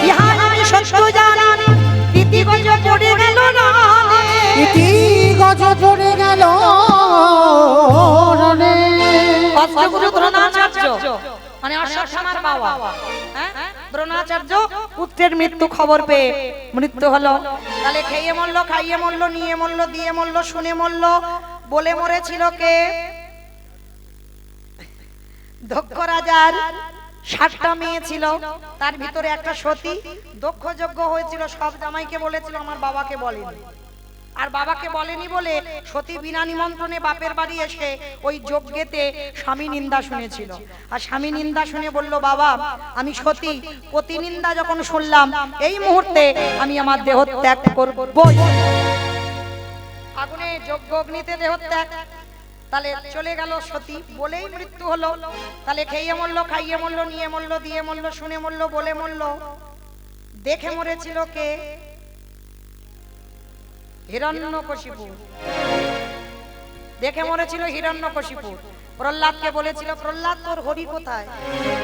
ইহা আমি সত্য জানি, ইতি গজ পড়ে গেল রানে, ইতি গজ পড়ে গেল রানে। অষ্টগুরু দ্রোণাচার্য, মানে অশ্বত্থামার বাবা, দ্রোণাচার্য পুত্রের মৃত্যু খবর পেয়ে মৃত্যু হলো। তাহলে খেয়ে মরল, খাইয়ে মরল, নিয়ে মরল, দিয়ে মরল, শুনে মরল, বলে মরেছিল কে? দক্ষ রাজার 60টা মেয়ে ছিল, তার ভিতরে একটা সতী। দক্ষ যজ্ঞ হয়েছিল, সব জামাইকে বলেছিল, আমার বাবাকে বলেনি। আর বাবাকে বলেনি বলে সতী বিনা নিমন্ত্রণে বাপের বাড়ি এসে ওই যজ্ঞেতে স্বামী নিন্দা শুনেছিল। আর স্বামী নিন্দা শুনে বলল, বাবা আমি সতী পতি নিন্দা যখন শুনলাম এই মুহূর্তে আমি আমার দেহ ত্যাগ করবই। আগুনে যজ্ঞ অগ্নিতে দেহ ত্যাগ। তাহলে চলে গেল সতী, বলেই মৃত্যু হলো। তাহলে খেয়ে মরলো, খাইয়ে মরলো, নিয়ে মরলো, দিয়ে মরলো, শুনে মরলো, বলে মরলো। দেখে মরেছিল কে? হিরণ্যকশিপু। দেখে মরেছিল হিরণ্যকশিপু। প্রহ্লাদকে বলেছিল, প্রহ্লাদ তোর হরি কোথায়?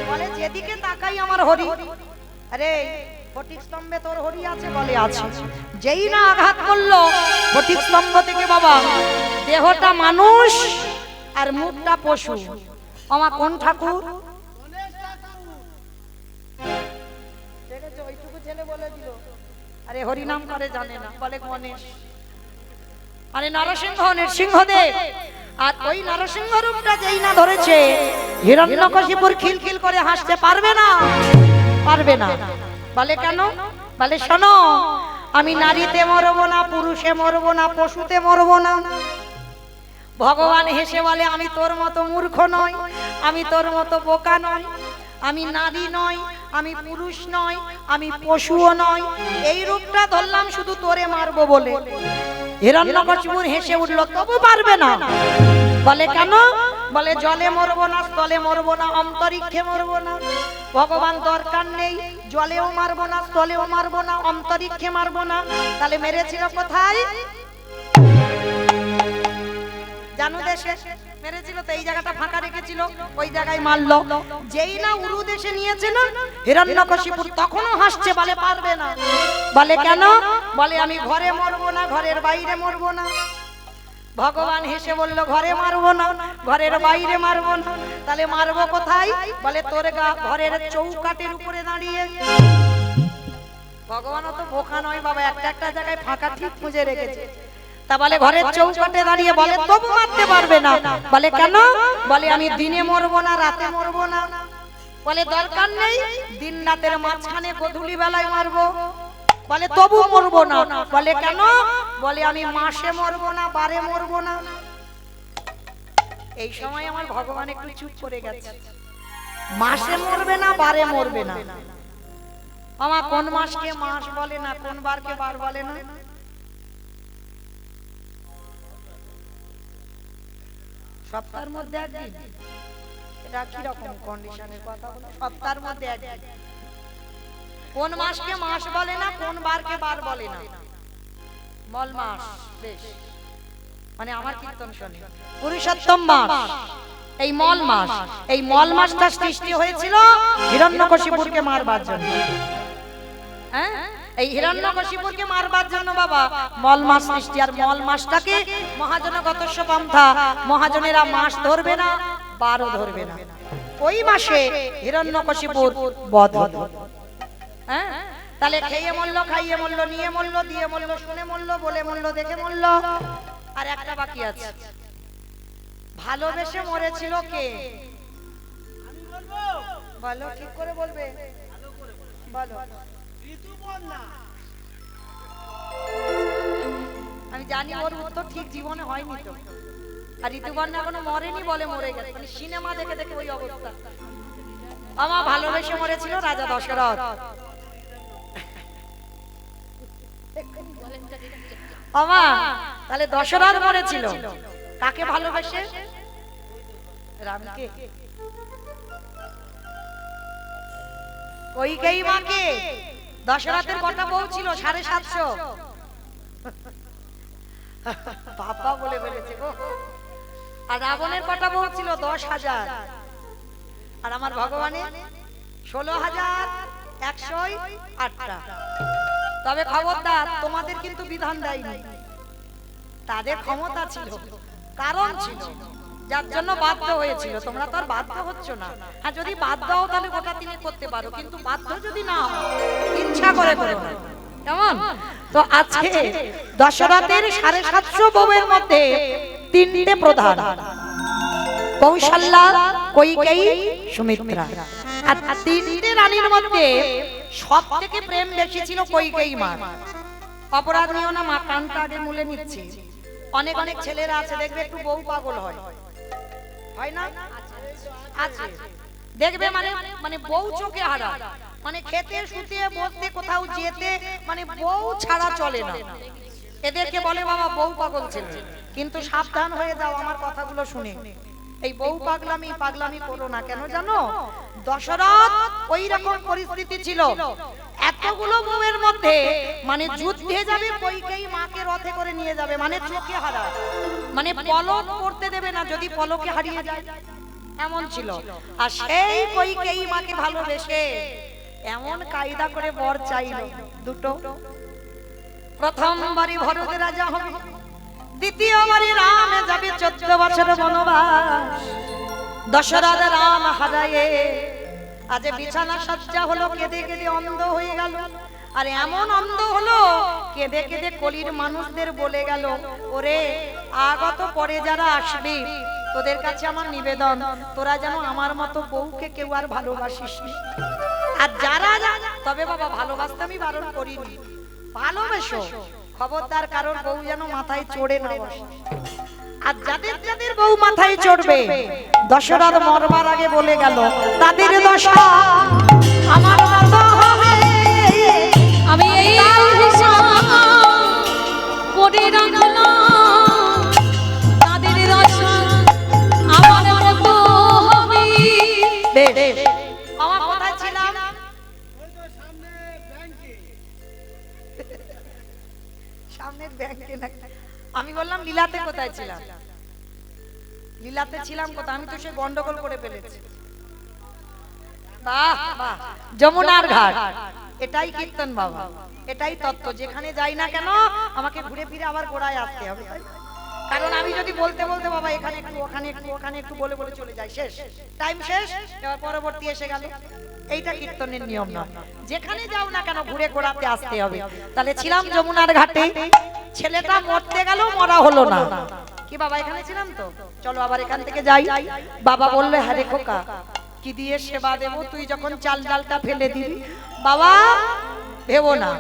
বলে যেদিকে তাকাই আমার হরি। আরে ফটিক স্তম্ভে তোর হরি আছে? বলে আছে। যেই না আঘাত করলো ফটিক স্তম্ভ থেকে বাবা, দেহটা মানুষ আর মুখটা পশু। আমার কোন ঠাকুর? দেখেছো ওইটুকু ছেলে বলে দিল, আরে হরি নাম করে জানে না, বলে গণেশ। আরে নরসিংহ, নৃসিংহদেব। আর ওই নরসিংহ রূপটা যেই না ধরেছে, হিরণ্যকশিপুর খিলখিল করে হাসতে পারবে না, পারবে না। বলে কেন? বলে শোনো, আমি নারীতে মরবো না, পুরুষে মরবো না, পশুতে মরবো না। ভগবান হেসে বলে, আমি তোর মতো মূর্খ নই, আমি তোর মতো বোকা নই, আমি নারী নই, আমি পুরুষ নই, আমি পশুও নই। এই রূপটা ধরলাম শুধু তোরে মারবো বলে। হিরণ্যকশিপুর হেসে উঠল, তবু পারবে না। বলে কেন? বলে জলে মরবো না, স্থলে মরবো না, অন্তরিক্ষে মরবো না। ভগবান দরকার নেই, জলেও মারবো না, স্থলেও মারবো না, অন্তরিক্ষে মারবো না। তাহলে মেরেছিল কোথায়? জানু দেশে মেরেছিল। তো এই জায়গাটা ফাঁকা রেখেছিল, ওই জায়গায় মারলো। যেই না উরু দেশে নিয়েছে না হিরণ্যকশিপুর, তখনও হাসছে, বলে পারবে না। বলে কেন? বলে আমি ঘরে মরবো না, ঘরের বাইরে মরবো না। ভগবান হেসে বলল, ঘরে মারবো না, ঘরের বাইরে মারবো না। তাহলে মারবো কোথায়? বলে তোর ঘরের চৌকাঠের উপরে দাঁড়িয়ে। ভগবান অত বোকা নয় বাবা, একটা একটা জায়গায় ফাঁকা ঠিক খুঁজে রেখেছে। তা বলে ঘরের চৌকাঠে দাঁড়িয়ে। বলে তবু মারতে পারবে না। বলে কেন? বলে আমি দিনে মরবো না, রাতে মরবো না। বলে দরকার নেই, দিন রাতের মাঝখানে গোধূলি বেলায় মারবো। বলে তবু মরবো না। বলে কেন? বলে আমি মাসে মরবো না, বারে মরবো না। এই সময় আমার ভগবান একটু চুপ করে গেছে। মাসে মরবে না, বারে মরবে না। আমার কোন মাসকে মাস বলে না, কোন বারকে বার বলে না। সপ্তাহের মধ্যে একদিন। এটা কি রকম কন্ডিশনের কথা বলে? সপ্তাহের মধ্যে একদিন। কোন মাসকে মাস বলে না, কোন বারকে বার বলে না। মল মাস। বেশ, মানে আমার কীর্তন শোনে। পুরুষোত্তম মাস, এই মল মাস। এই মল মাসটা সৃষ্টি হয়েছিল হিরণ্যকশিপুরকে মারবার জন্য। হ্যাঁ, এই হিরণ্যকশিপুরকে মারবার জন্য বাবা মল মাস সৃষ্টি। আর মল মাসটাকে মহাজনগতস্য পন্থা, মহাজনেরা মাস ধরবে না, বারও ধরবে না। ওই মাসে হিরণ্যকশিপুর বধ হলো। হ্যাঁ, তাহলে খেয়ে মরলো, খাইয়ে মরলো, নিয়ে মরলো, দিয়ে মরলো, শুনে মরলো, বলে মরলো, দেখে মরলো। আর একটা বাকি আছে, ভালোবেসে মরেছিল কে? বলো, ঠিক করে বলবে, বলো। আমি জানি ওর উত্তর ঠিক জীবনে হয়নি তো। আর ঋতুপর্ণা এখনো মরেনি, বলে মরে গেছে। মানে সিনেমা দেখে দেখে ওই অবস্থা। আমার ভালোবেসে মরেছিল রাজা দশরথ। আমা, তাহলে দশরথ মরেছিল কাকে ভালোবেসে? রামকে। কইকেয়ী মাকে। দশরথের কটা বউ ছিল? 750। বাবা বলে ফেলেছে গো। আর রাবণের কটা বউ ছিল? 10,000। আর আমার ভগবানের 16,108টা। তবে খবরদার, তোমাদের কিন্তু বিধান দেয়নি। তাদের ক্ষমতা ছিল, কারণ ছিল, যার জন্য বাধ্য হয়েছিল। তোমরা তো আর বাধ্য হচ্ছ না। আর যদি বাধ্য হও তাহলে গোটা তিনি করতে পারো, কিন্তু বাধ্য যদি না হও, ইচ্ছা করে করো। কেমন? তো আজকে দশরথের 750 বউয়ের মধ্যে 3টে প্রধান, কৌশল্যা, কৈকেয়ী, সুমিত্রা। আর 3টে রানীর মধ্যে সব থেকে প্রেম বেশি ছিল কৈকেয়ী মার। অপরাধ নিও না মা, কানটা আগে মুলে নিচ্ছি। অনেক অনেক ছেলেরা আছে দেখবে একটু বউ পাগল হয়, হয় না? আছে দেখবে মানে মানে বউ চোখে হারা, মানে খেতে শুতে বসতে কোথাও যেতে মানে বউ ছাড়া চলে না। এদেরকে বলে বাবা বউ পাগল ছেলে। কিন্তু সাবধান হয়ে যাও আমার কথাগুলো শুনে, এই বউ পাগলামি করো না। কেন জানো? দশরথ ওই রকম পরিস্থিতি ছিল, এতগুলো বউয়ের মধ্যে মানে যুদ্ধে যাবে, কইকেয়ী মাকে রথে করে নিয়ে যাবে, মানে চোখে হারা, মানে পলক করতে দেবে না, যদি পলকে হারিয়ে যায় এমন ছিল। আর সেই কইকেয়ী মাকে ভালোবেসে এমন কায়দা করে বর চাইল দুটো। প্রথমবারই ভরত রাজা হবে, দ্বিতীয়বারই রামে যাবে 14 বছর বনবাস। দশরথ রাম হারায়ে আজ বিছানা সজ্জা হলো, কেঁদে কেঁদে অন্ধ হয়ে গেল। আর এমন অন্ধ হলো কেঁদে কেঁদে কলির মানুষদের বলে গেল, ওরে আগত পরে যারা আসবে তোদের কাছে আমার নিবেদন, তোরা যেন আমার মতো বউকে কেউ আর ভালোবাসিস না। আর যারা তবে বাবা ভালোবাসতে আমি বারণ করিনি, ভালোবেসো খবরদার, কারণ বউ যেন মাথায় চড়ে না বসে। আর যাদের যাদের বউ মাথায় চড়বে দশরথ মরবার আগে বলে গেল, তাদের দশা আমার মতো হবে। আমি এই হিসাব করে রাখলাম, তাদের দশা আমার মতো হবে। বেশ, আমার কোথায় ছিলাম? সামনের ব্যাংকে না, আমি বললাম লীলাতে কোথায় ছিলাম? লীলাতে ছিলাম কোথায়? আমি তো সে গন্ডগোল করে ফেলেছি। বাহ বাহ, যমুনার ঘাট, এটাই কীর্তন বাবা, এটাই তত্ত্ব। যেখানে যাই না কেন আমাকে ঘুরে ফিরে আবার গোড়ায় আসতে হবে, কারণ আমি যদি বলতে বলতে বাবা এখানে একটু ওখানে একটু ওখানে একটু বলে বলে চলে যাই, শেষ টাইম শেষ, এবার পরবর্তী এসে গেল। এইটা কীর্তনের নিয়ম না, যেখানে যাও না কেন ঘুরে গোড়াতে আসতে হবে। তাহলে ছিলাম যমুনার ঘাটে, ছেলেটা মরতে গেল, মরা হলো না। কি বাবা এখানে ছিলাম তো, চলো আবার এখান থেকে যাই। বাবা বললে, হ্যাঁ রে খোকা, কি দিয়ে সেবা দেবো? তুই যখন চাল ডালটা ফেলে দিবি। বাবা ভেবো না,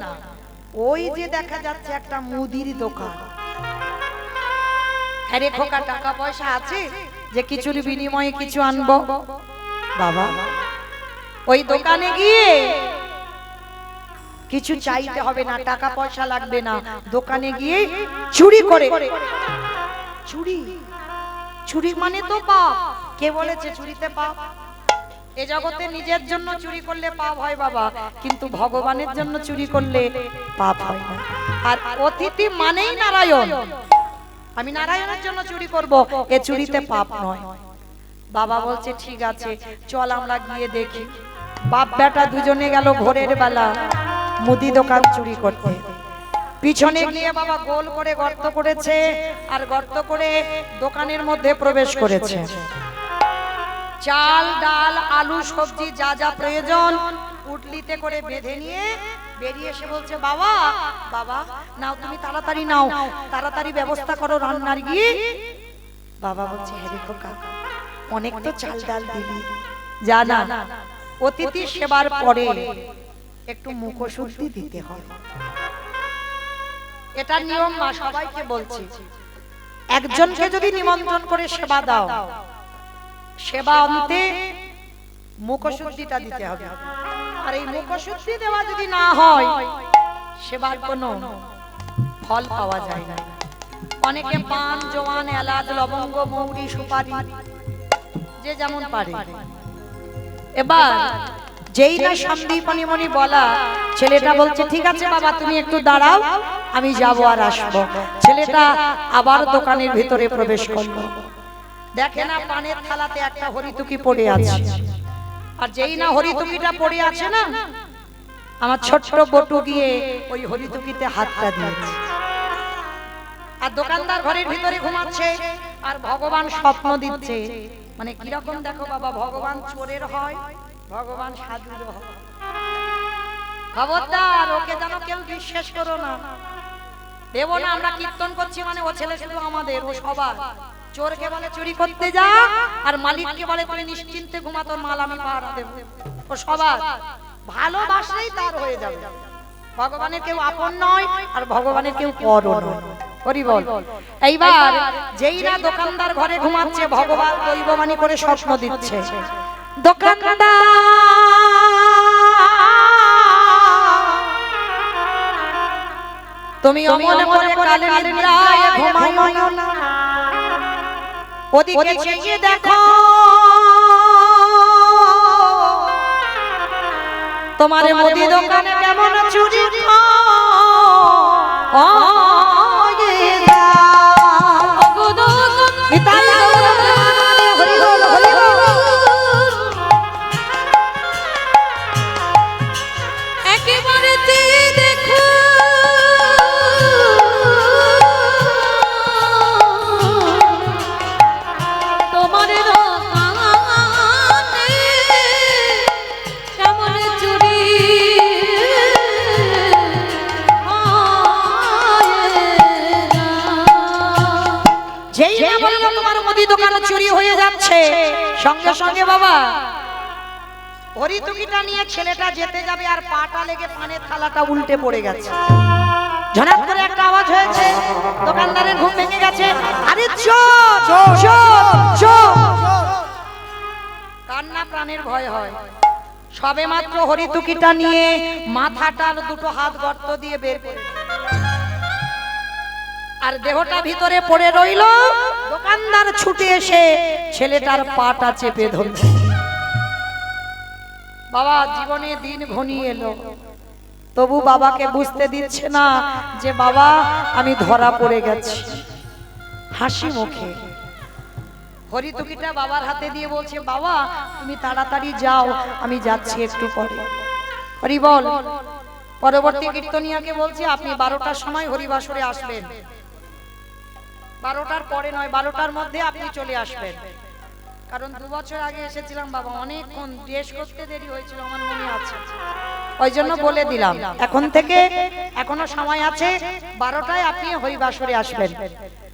ওই যে দেখা যাচ্ছে একটা মুদির দোকান, হ্যাঁ রে খোকা টাকা পয়সা আছে যে কিছুর বিনিময়ে কিছু আনবো? বাবা ওই দোকানে গিয়ে কিছু চাইতে হবে না, টাকা পয়সা লাগবে না, দোকানে গিয়ে চুরি করে। চুরি চুরি মানে তো পাপ। কে বলেছে চুরিতে পাপ? এ জগতে নিজের জন্য চুরি করলে পাপ হয় বাবা, কিন্তু ভগবানের জন্য চুরি করলে পাপ হয় না। আর অতিথি মানেই নারায়ণ, আমি নারায়ণের জন্য চুরি করব, এ চুরিতে পাপ নয়। বাবা বলছে ঠিক আছে চল আমরা গিয়ে দেখি। বাপ বেটা দুজনে গেল ভোরের বেলা মুদি দোকান চুরি করতে। পিছনে গিয়ে বাবা গোল করে গর্ত করেছে, আর গর্ত করে দোকানের মধ্যে প্রবেশ করেছে। চাল ডাল আলু সবজি যা যা প্রয়োজন পুটলিতে করে বেঁধে নিয়ে বেরিয়ে এসে বলছে, বাবা বাবা নাও, তুমি তাড়াতাড়ি নাও, তাড়াতাড়ি ব্যবস্থা করো রান্নার। গিয়ে বাবা বলছে, হ্যাঁ রে খোকা, অনেক তো চাল ডাল দিবি, জানা অতিথি সেবার পরে একটু মুখশুদ্ধি দিতে হয়, এটা নিয়ম। মা সবাইকে বলছি, একজনকে যদি নিমন্ত্রণ করে সেবা দাও, সেবা অন্তে মুখশুদ্ধিটা দিতে হবে। আর এই মুখশুদ্ধি দেওয়া যদি না হয় সেবার কোনো ফল পাওয়া যায় না। অনেকে পান জোয়ান এলাচ লবঙ্গ মৌরি সুপারি যে যেমন পারে। এবার যেই না সন্দীপনী বলা, ছেলেটা বলছে ঠিক আছে বাবা তুমি একটু দাঁড়াও, আমি যাব আর আসবো। ছেলেটা আবার দোকানের ভিতরে প্রবেশ করলো, দেখে না পানের থালাতে একটা হরিতুকি পড়ে আছে। আর যেই না হরিতুকিটা পড়ে আছে না, আমার ছোট্ট বটু গিয়ে ওই হরিতুকিতে হাতটা দিয়েছে। আর দোকানদার ঘরের ভিতরে ঘুমাচ্ছে, আর ভগবান স্বপ্ন দিচ্ছে। মানে কিরকম দেখো বাবা, ভগবান চোরের হয়, ভগবান সাধুর হয়। খবরদার ওকে যেন কেউ বিশ্বাস করো না, দেবো না। আমরা কীর্তন করছি মানে ও ছেলে শুধু আমাদের, ও সবার। চোরকে বলে চুরি করতে যা, আর মালিককে বলে তুমি নিশ্চিন্তে ঘুমা, তোর মাল আমি পাহারা দেবো। ও সবার, ভালোবাসলেই তার হয়ে যাবে। ভগবানের কেউ আপন নয় আর ভগবানের কেউ পর নয়। হরি বল। এইবার যেই না দোকানদার ঘরে ঘুমাচ্ছে, ভগবান দৈববাণী করে স্বপ্ন দিচ্ছে, দোকানদার তুমি অমন করে কালের নিদ্রায় ঘুমাইও না, ওদিকে চেয়ে দেখো তোমার মুদি দোকানে কেমন চুরি চুরি হয়ে যাচ্ছে, সঙ্গে সঙ্গে বাবা হরিতুকিটা নিয়ে ছেলেটা যেতে যাবে আর পাটা লেগে পানের থালাটা উল্টে পড়ে গেছে। ঝনাত করে একটা আওয়াজ হয়েছে, দোকানদারের ঘুম ভেঙে গেছে। আরে চোর চোর চোর! কান্না প্রাণের ভয় হয়। সবে মাত্র হরিতুকিটা নিয়ে মাথাটার দুটো হাত গর্ত দিয়ে বের করে আর দেহটা ভিতরে পড়ে রইল। দোকানদার ছুটে এসে ছেলেটার পাটা চেপে ধরল। বাবা জীবনে দিন ঘনিয়ে এলো, তবু বাবাকে বুঝতে দিচ্ছে না যে বাবা আমি ধরা পড়ে গেছি। হাসি মুখে হরিতুকিটা বাবার হাতে দিয়ে বলছে, বাবা তুমি তাড়াতাড়ি যাও, আমি যাচ্ছি একটু পরে। হরি বল। পরবর্তী কীর্তনিয়াকে বলছে, আপনি 12টার সময় হরিবাসরে আসবেন, 12টার পরে নয়, 12টার মধ্যে আপনি চলে আসবেন। কারণ 2 বছর আগে এসেছিলাম বাবা, অনেকক্ষণ ড্রেস করতে দেরি হয়েছিল, আমার মনে আছে, ওই জন্য বলে দিলাম। এখন থেকে এখনো সময় আছে, 12টায় আপনি হরিবাসরে আসবেন।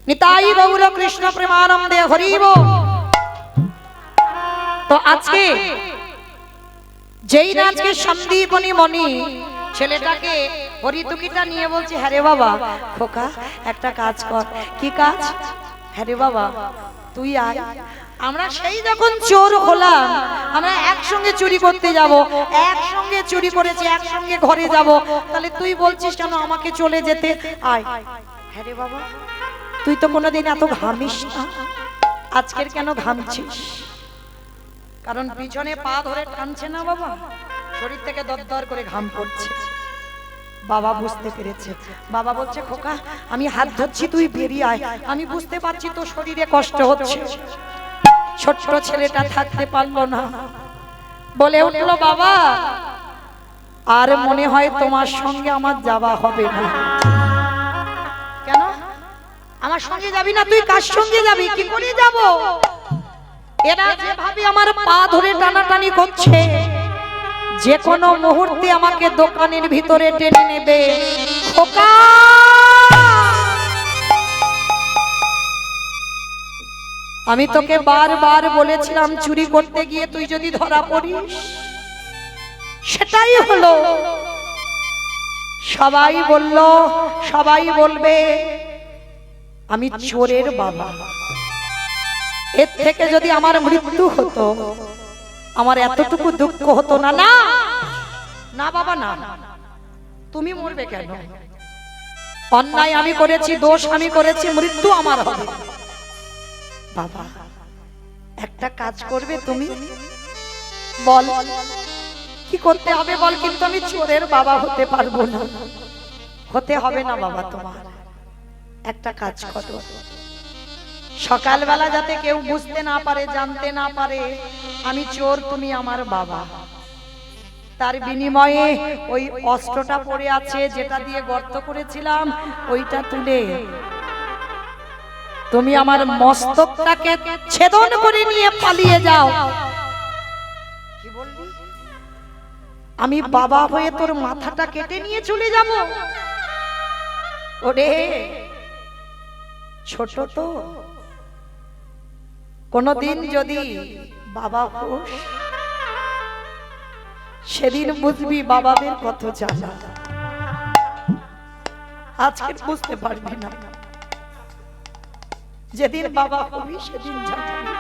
নিতাই গৌর কৃষ্ণ প্রেমানন্দে হরি বল। তো আজকে যেই না আজকে সন্দীপনী মণি ছেলেটাকে হরিতুকিটা নিয়ে বলছে, হ্যাঁ রে বাবা, খোকা একটা কাজ কর। কি কাজ? হ্যাঁ রে বাবা তুই আয়, আমরা সেই যখন চোর হলাম আমরা একসঙ্গে চুরি করতে যাব, একসঙ্গে চুরি করেছি, একসঙ্গে ঘরে যাব, তাহলে তুই বলছিস কেন আমাকে চলে যেতে? আয়। হ্যাঁ রে বাবা, তুই তো কোনোদিন এত ঘামিস না, আজকের কেন ঘামছিস? কারণ পিছনে পা ধরে টানছে না বাবা, শরীর থেকে দরদর করে ঘাম পড়ছে। বাবা বুঝতে পেরেছে। বাবা বলছে, খোকা আমি হাত ধরছি, তুই বেরিয়ে আয়, আমি বুঝতে পারছি তোর শরীরে কষ্ট হচ্ছে। ছোট্ট ছেলেটা থাকতে পারলো না, বলে উঠলো, বাবা আর মনে হয় তোমার সঙ্গে আমার যাওয়া হবে না। কেন আমার সঙ্গে যাবি না? তুই কার সঙ্গে যাবি? কি করে যাব? এরা যেভাবে আমার পা ধরে টানাটানি করছে, যে কোনো মুহূর্তে আমাকে দোকানের ভিতরে টেনে নেবে। খোকা আমি তোকে বারবার বলেছিলাম চুরি করতে গিয়ে তুই যদি ধরা পড়িস, সেটাই হলো। সবাই বলল, সবাই বলবে আমি চোরের বাবা। এর থেকে যদি আমার মৃত্যু হতো আমার এতটুকু দুঃখ হতো না। না না বাবা না, তুমি মরবে কেন? অন্যায় আমি করেছি, দোষ আমি করেছি, মৃত্যু আমার হবে। বাবা একটা কাজ করবে তুমি? বল কি করতে হবে বল। কিন্তু আমি চোরের বাবা হতে পারবো না। হতে হবে না বাবা, তোমার একটা কাজ করো, সকালবেলা যাতে কেউ বুঝতে না পারে, জানতে না পারে আমি চোর, তুমি আমার বাবা। তার বিনিময়ে ওই অস্ত্রটা পড়ে আছে যেটা দিয়ে গর্ত করেছিলাম, ওইটা তুলে তুমি আমার মস্তকটাকে ছেদন করে নিয়ে পালিয়ে যাও। কি বললি? আমি বাবা হয়ে তোর মাথাটা কেটে নিয়ে চলে যাব? ওরে ছোট তো, কোনদিন যদি বাবা হোস সেদিন বুঝবি বাবাদের কত জ্বালা। আজকে বুঝতে পারবি না, যেদিন বাবা হবি সেদিন জানবি।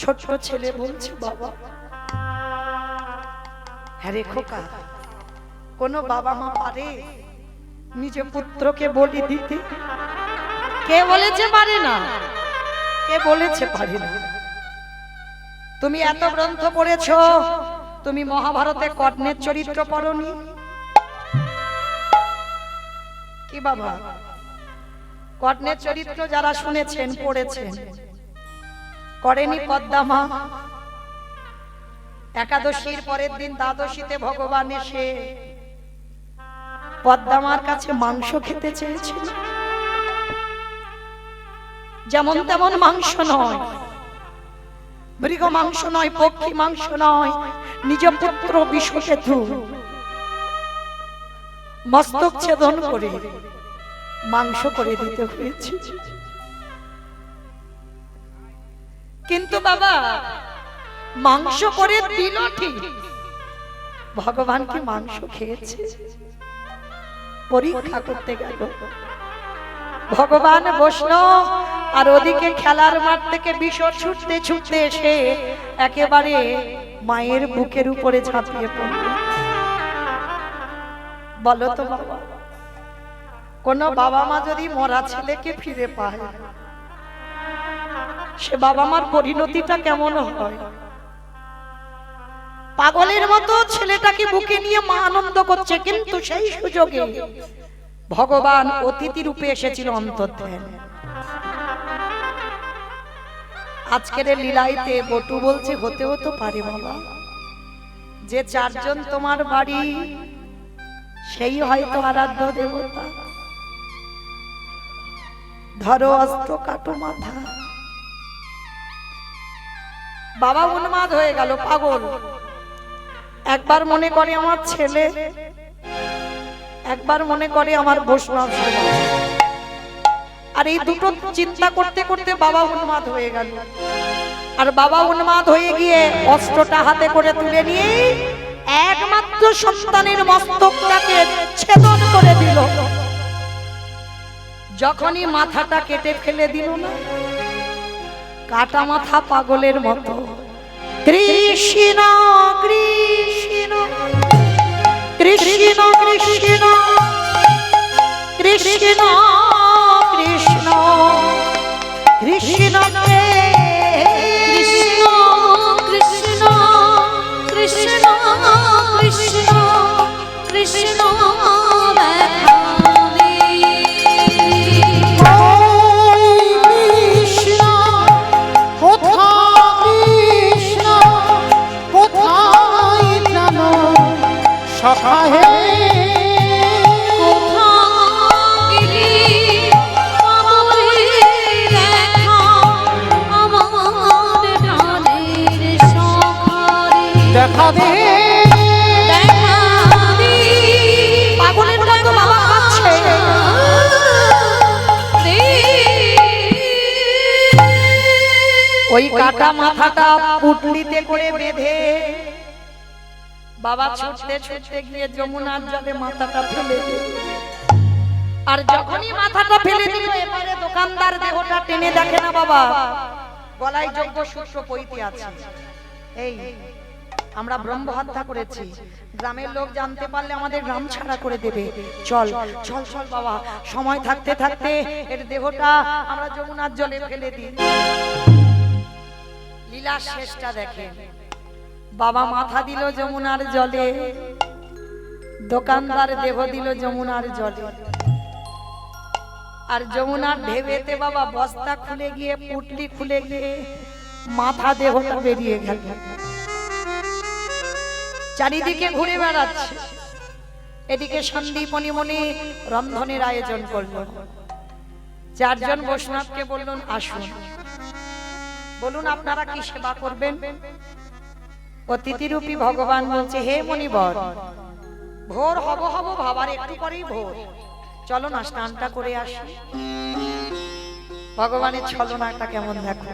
ছোট ছেলে বলছে, বাবা, হ্যাঁ রে খোকা, কোন বাবা মা পারে নিজের পুত্রকে বলি দিতে? কে বলেছে পারে না? কে বলেছে পারে না? তুমি এত গ্রন্থ পড়েছো, তুমি মহাভারতে কর্ণের চরিত্র পড়নি কি বাবা? কর্ণের চরিত্র যারা শুনেছেন, পড়েছেন, করেনি পদ্মা মা? একাদশীর পরের দিন দ্বাদশীতে ভগবান এসে পদ্মা মার কাছে মাংস খেতে চেয়েছিল। যেমন তেমন মাংস নয়, মৃগ মাংস নয়, পক্ষী মাংস নয়, নিজ পুত্র বিশ্বকেতু মস্তক ছেদন করে মাংস করে দিতে হয়েছে। কিন্তু বাবা মাংস করে দিল ঠিক, ভগবান কি মাংস খেয়েছে? পরীক্ষা করতে গেল, ভগবান বসলো আর ওদিকে খেলার মাঠ থেকে বিষর ছুটতে ছুটতে এসে একেবারে মায়ের বুকের উপরে ঝাঁপিয়ে পড়ল। বলো তো বাবা, কোন বাবা মা যদি মরা ছেলেকে ফিরে পায়, সে বাবা মার পরিণতিটা কেমন হয়? পাগলের মতো ছেলেটাকে বুকে নিয়ে মা আনন্দ করছে, কিন্তু সেই সুযোগে ভগবান অতিথি রূপে এসেছিল অন্তর্ধান। আজকের লীলাইতে বটু বলছে, হতেও তো পারে বাবা, যে চারজন তোমার বাড়ি সেই হয়তো আরাধ্য দেবতা। ধরো অস্ত্র, কাটো মাথা। বাবা উন্মাদ হয়ে গেল, পাগল। একবার মনে করে আমার ছেলে, একবার মনে করে আমার বৈষ্ণব সেবা। আর এই দুটো চিন্তা করতে করতে বাবা উন্মাদ হয়ে গেল। আর বাবা উন্মাদ হয়ে গিয়ে অস্ত্রটা হাতে করে তুলে নিয়ে একমাত্র সন্তানের মস্তকটাকে ছেদন করে দিল। যখনই মাথাটা কেটে ফেলে দিল না, কাটা মাথা পাগলের মতো কৃষ্ণ কৃষ্ণ কৃষ্ণ কৃষ্ণ কৃষ্ণ কৃষ্ণ কৃষ্ণ কৃষ্ণ কৃষ্ণ কৃষ্ণ কৃষ্ণ দেখা দে, পাগলের মতো বাবা কাঁদছে। ওই কাটা মাথাটা পুটলিতে করে বেঁধে বাবা ছুটতে ছুটতে গিয়ে যমুনার জলে মাথাটা ফেলে দিল। আর যখনই মাথাটা ফেলে দিল, এবারে দোকানদার দেহটা টেনে দেখে না বাবা গলায় যজ্ঞ সূত্র পইতে আছে। এই আমরা ব্রহ্ম হত্যা করেছি, গ্রামের লোক জানতে পারলে আমাদের গ্রাম ছাড়া করে দেবে। চল চল চল বাবা, সময় থাকতে থাকতে এর দেহটা আমরা যমুনার জলে ফেলে দিই। লীলা শেষটা দেখেন, বাবা মাথা দিল যমুনার জলে, দোকানদার দেহ দিল যমুনার জলে। আর যমুনার ঢেবেতে বাবা বস্তা খুলে গিয়ে, পুটলি খুলে গিয়ে মাথা দেহটা বেরিয়ে গেল। চারিদিকে ঘুরে বেড়াচ্ছে। এদিকে সন্দীপনী রন্ধনের আয়োজন করলো। চারজন বৈষ্ণবকে বললেন, আসুন, বলুন আপনারা কি সেবা করবেন। অতিথিরূপী ভগবান বলছে, হে মণিবর, ভোর হব হব ভাবার একটু পরেই ভোর, চলো না স্নানটা করে আসি। ভগবানের ছলনাটা কেমন দেখো,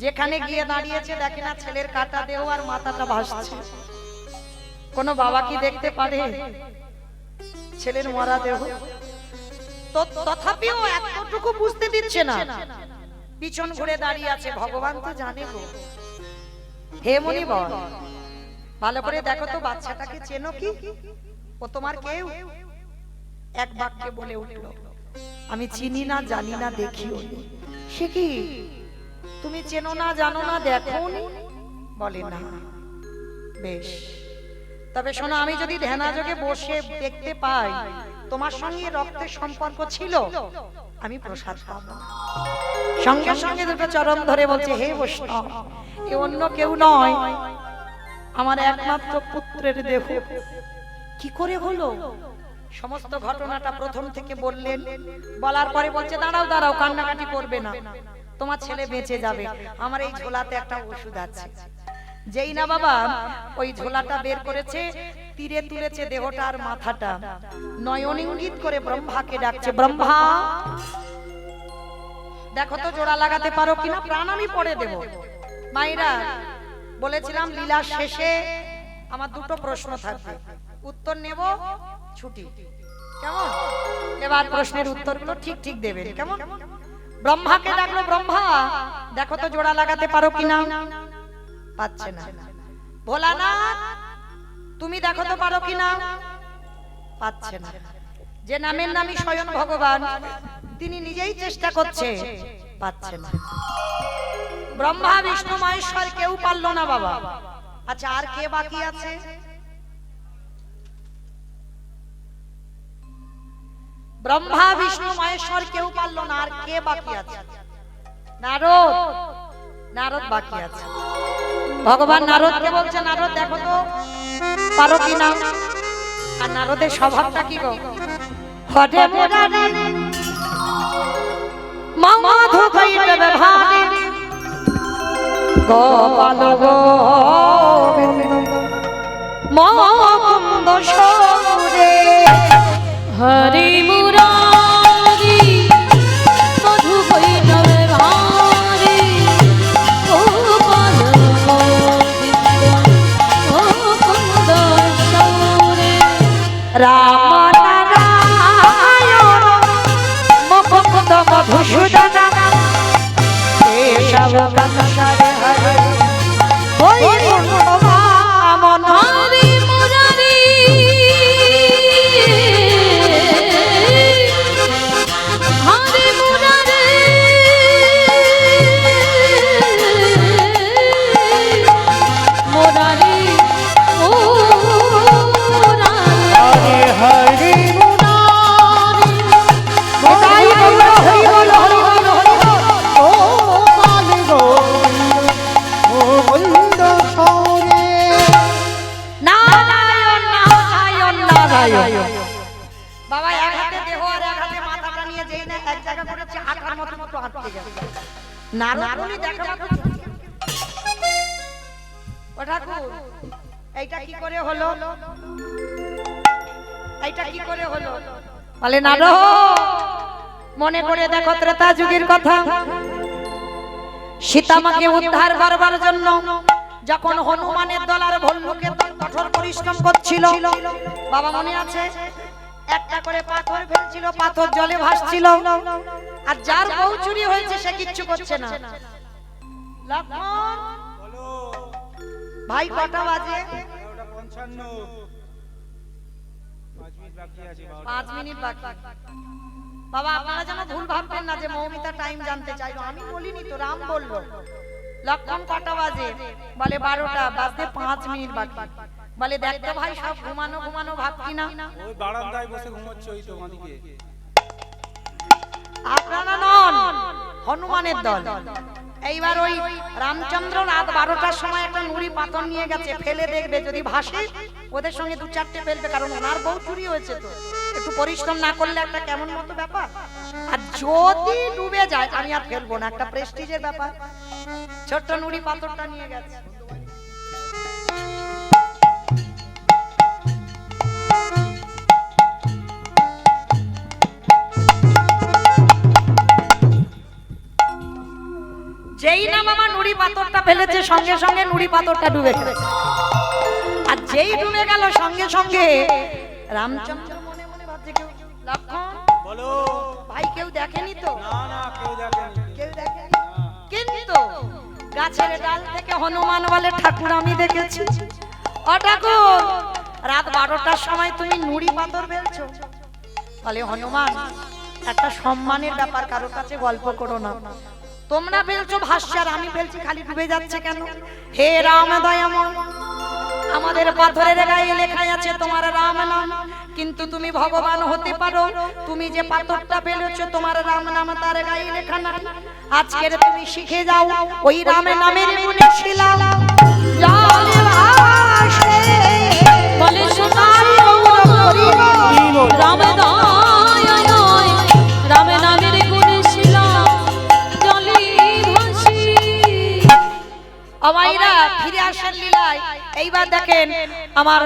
যেখানে গিয়ে দাঁড়িয়েছে দেখে না ছেলের কাটা দেহ আর মাথাটা ভাসছে। কোন বাবা কি দেখতে পারে? ছেলের মরা দেহ। তো তথাপিও এতটুকু বুঝতে দিচ্ছে না, পিছন ঘুরে দাঁড়িয়ে আছে। ভগবান তো জানে গো। হে মনিবর, ভালো করে দেখো তো বাচ্চাটাকে চেনো কি? ও তোমার কেউ? এক বাক্যে বলে উঠল, আমি চিনি না, জানি না, দেখিও নি। সে কি, তুমি চেনো না, জানো না, দেখো নি? বলে না। বেশ, তবে শোনো, আমি যদি ধ্যানাযোগে বসে দেখতে পাই তোমার সঙ্গে রক্তের সম্পর্ক ছিল, আমি প্রসাদ পাবো। সঙ্গে সঙ্গে দুটো চরণ ধরে বলছে, হে বৈষ্ণব, এ অন্য কেউ নয়, আমার একমাত্র পুত্রের দেহ। কি করে হলো? সমস্ত ঘটনাটা প্রথম থেকে বললেন। বলার পরে বলছে, দাঁড়াও দাঁড়াও, কান্নাকাটি করবে না, তোমার ছেলে বেঁচে যাবে। আমার এই ঝোলাতে একটা ওষুধ আছে। যেই না বাবা ওই ঝোলাটা বের করেছে, তীরে তুলেছে দেহটার মাথাটা, নয়ন ইঙ্গিত করে ব্রহ্মাকে ডাকছে, ব্রহ্মা দেখো তো জোড়া লাগাতে পারো কিনা, প্রাণ আমি পড়ে দেব। মায়েরা বলেছিলাম লীলার শেষে আমার দুটো প্রশ্ন থাকবে, উত্তর নেব, ছুটি। কেমন? এবার প্রশ্নের উত্তরগুলো ঠিক ঠিক দেবেন। কেমন? ব্রহ্মাকে ডাকলো, ব্রহ্মা দেখো তো জোড়া লাগাতে পারো কিনা। পাচ্ছে না। ভোলানাথ তুমি দেখো তো পারো কিনা। পাচ্ছে না। যে নামের নামই স্বয়ং ভগবান, তিনি নিজেই চেষ্টা করছে, পাচ্ছে না। ব্রহ্মা বিষ্ণু মহেশ্বর কেউ পারলো না বাবা। আচ্ছা, আর কে বাকি আছে? ব্রহ্মা বিষ্ণু মহেশ্বর কেউ পারলো না, আর কে বাকি আছে? নারদ। নারদ বাকি আছে। ভগবান নারদকে বলছে, নারদ দেখো তো পারো কিনা। আর নারদের স্বভাবটা কি গো? হরে মুরারি মাধবৈর ব্যবহারে গোপাল গোবিন্দ মুকুন্দ সূরে। হরে মুরারি মধুবৈর ব্যবহারে গোপাল গোবিন্দ মুকুন্দ সূরে। রাম নারায়ণ মুকুন্দ মধুসূদন কেশব কান্তারে হরে বৈকুণ্ঠ বামন। হরে মুরারি হরে মুরারি মুরারি ও মুরারি। হরি মুরারি গোটাই গৌর হরি বল, হরি বল, হরি বল। ও গোপাল গোবিন্দ সূরে। নারায়ণ নারায়ণ নারায়ণ। বাবা এক হাতে দেহ আর এক হাতে মাথাটা নিয়ে যেই না এক জায়গা করেছে, আটার মতো মতো আটকে গেছে। নারদমণি দেখা মাত্র ও ঠাকুর, এইটা কি করে হলো? এইটা কি করে হলো? বলে নারদ, মনে করে দেখো ত্রেতা যুগের কথা। সীতামাকে উদ্ধার করবার জন্য যখন হনুমানের দল আর ভল্লুকের দল কঠোর পরিশ্রম করছিল, বাবা মনে আছে? একটা করে পাথর ফেলছিল, পাথর জলে ভাসছিল, আর যার বউ চুরি হয়েছে সে কিচ্ছু করছে না। লক্ষ্মণ ভাই কটা বাজে? 5 মিনিট বাকি। বাবা আপনারা যেন ভুল ভাববেন না যে মৌমিতা টাইম জানতে চাইলো, আমি বলিনি তো, রাম বললো। লক্ষ্মণ কটা বাজে? বলে 12টা বাজতে 5 মিনিট বাকি। বলে দেখতো ভাই সব ঘুমানো ঘুমানো ভাব কিনা। ওই বারান্দায় বসে ঘুমোচ্ছে ওই তো ওদিকে। আপনারা নন, হনুমানের দল। এইবার ওই রামচন্দ্র রাত 12টার সময় একটা নুড়ি পাথর নিয়ে গেছে, ফেলে দেখবে যদি ভাসে ওদের সঙ্গে 2-4টে ফেলবে, কারণ ওনার বউ চুরি হয়েছে, তো একটু পরিশ্রম না করলে একটা কেমন মতো ব্যাপার। আর যদি ডুবে যায় আমি আর ফেলবো না, একটা প্রেস্টিজের ব্যাপার। ছোট্ট নুড়ি পাথরটা নিয়ে গেছে। যেই না মামা নুড়ি পাথরটা ফেলেছে, সঙ্গে সঙ্গে নুড়ি পাথরটা ডুবে গেছে। আর যেই ডুবে গেল সঙ্গে সঙ্গে রামচন্দ্র মনে মনে বলো। ভাই কেউ দেখেনি তো? না না কেউ দেখেনি। কেউ দেখেনি, কিন্তু গাছের ডাল থেকে হনুমান বলে ঠাকুর আমি দেখেছি। ও ঠাকুর, রাত 12টার সময় তুমি নুড়ি পাথর ফেলছো। বলে হনুমান, একটা সম্মানের ব্যাপার, কারোর কাছে গল্প করো না। তোমরা ফেলছো ভাষ্য আর আমি ফেলছি খালি ডুবে যাচ্ছে কেন? হে রাম দয়াময়, আমাদের পাথরের গায়ে লেখা আছে তোমার রাম নাম, কিন্তু তুমি ভগবান হতে পারো। তুমি যে পাথরটা ফেলেছো তোমার রাম নাম তার গায়ে লেখা নাই। আজকের তুমি শিখে যাও ওই রাম নামের গুণে শিলা জলে ভাসে। বলে সোনার গৌর রাম দয়া নয়, রাম নামের গুণে শিলা জলে ভাসি। আমাইরা ফিরে আসেন লীলায়। এইবার দেখেন আমার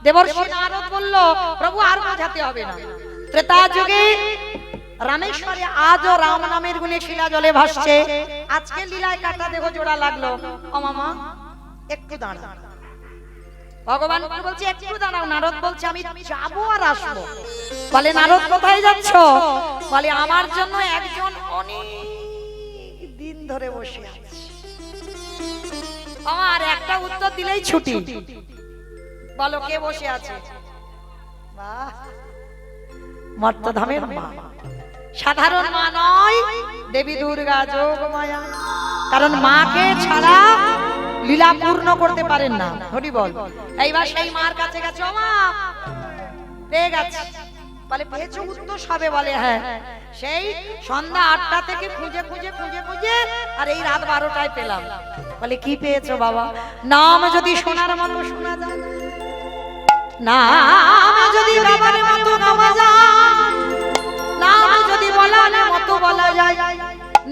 দেবর্ষি নারদ বলল, প্রভু আর বোঝাতে হবে না। ত্রেতা যুগে রামেশ্বরে আজও রাম নামের গুণে শিলা জলে ভাসছে। আজকে লীলায় কাটা দেহ জোড়া লাগলো। ও মামা একটু দাঁড়াও। ভগবান বলছে একটু দাঁড়াও। নারদ বলছে আমি যাবো আর আসবো। বলে নারদ কোথায় যাচ্ছ? বলে আমার জন্য একজন অনেক দিন ধরে বসে আছে। আমার একটা উত্তর দিলেই ছুটি। বলো কে বসে আছে? বাহ, মর্তধামের মা। সাধারণ মা নয়, দেবী দুর্গা যোগ মায়া। কারণ মাকে ছাড়া লীলা পূর্ণ করতে পারেন না। হরি বল। এইবার সেই মার কাছে গেছে। ও মা, পেয়ে গেছে। বলে পেয়েছো উত্তর সবে? বলে হ্যাঁ। সেই সন্ধ্যা 8টা থেকে খুঁজে খুঁজে খুঁজে খুঁজে আর এই রাত 12টায় পেলাম। বলে কি পেয়েছো বাবা? নাম যদি সোনার মতো শোনা যায়, নাম যদি বাবার মতো গাওয়া যায়, নাম যদি বলার মতো বলা যায়,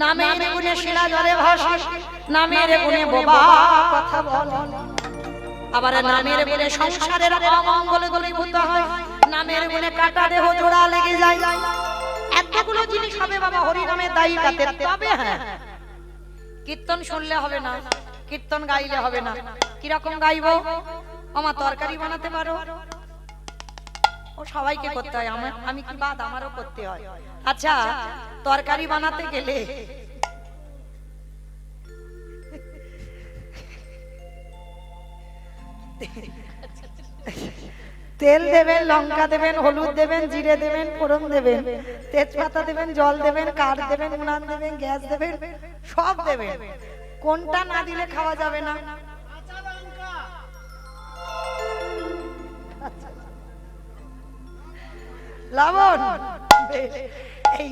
নামের গুণে শিলা জলে ভাসে, নামের গুণে বোবা কথা বলে। আবার নামের গুণে সংসারের অমঙ্গল দূরীভূত হয়, নামের গুণে কাটা দেহ জোড়া লেগে যায়। এতগুলো জিনিস হবে বাবা হরি নামের দায়িকাতে। তবে হ্যাঁ, কীর্তন শুনলে হবে না, কীর্তন গাইলে হবে না। কিরকম গাইবো? আমার তরকারি বানাতে পারো? ও সবাইকে করতে হয়, আমি কি বাদ? আমারও করতে হয়। আচ্ছা, তরকারি বানাতে গেলে তেল দেবেন, লঙ্কা দেবেন, হলুদ দেবেন, জিরে দেবেন, ফোড়ন দেবেন, তেজপাতা দেবেন, জল দেবেন, কাঠ দেবেন, উনান দেবেন, গ্যাস দেবেন, সব দেবেন। কোনটা না দিলে খাওয়া যাবে না? লবণ। এই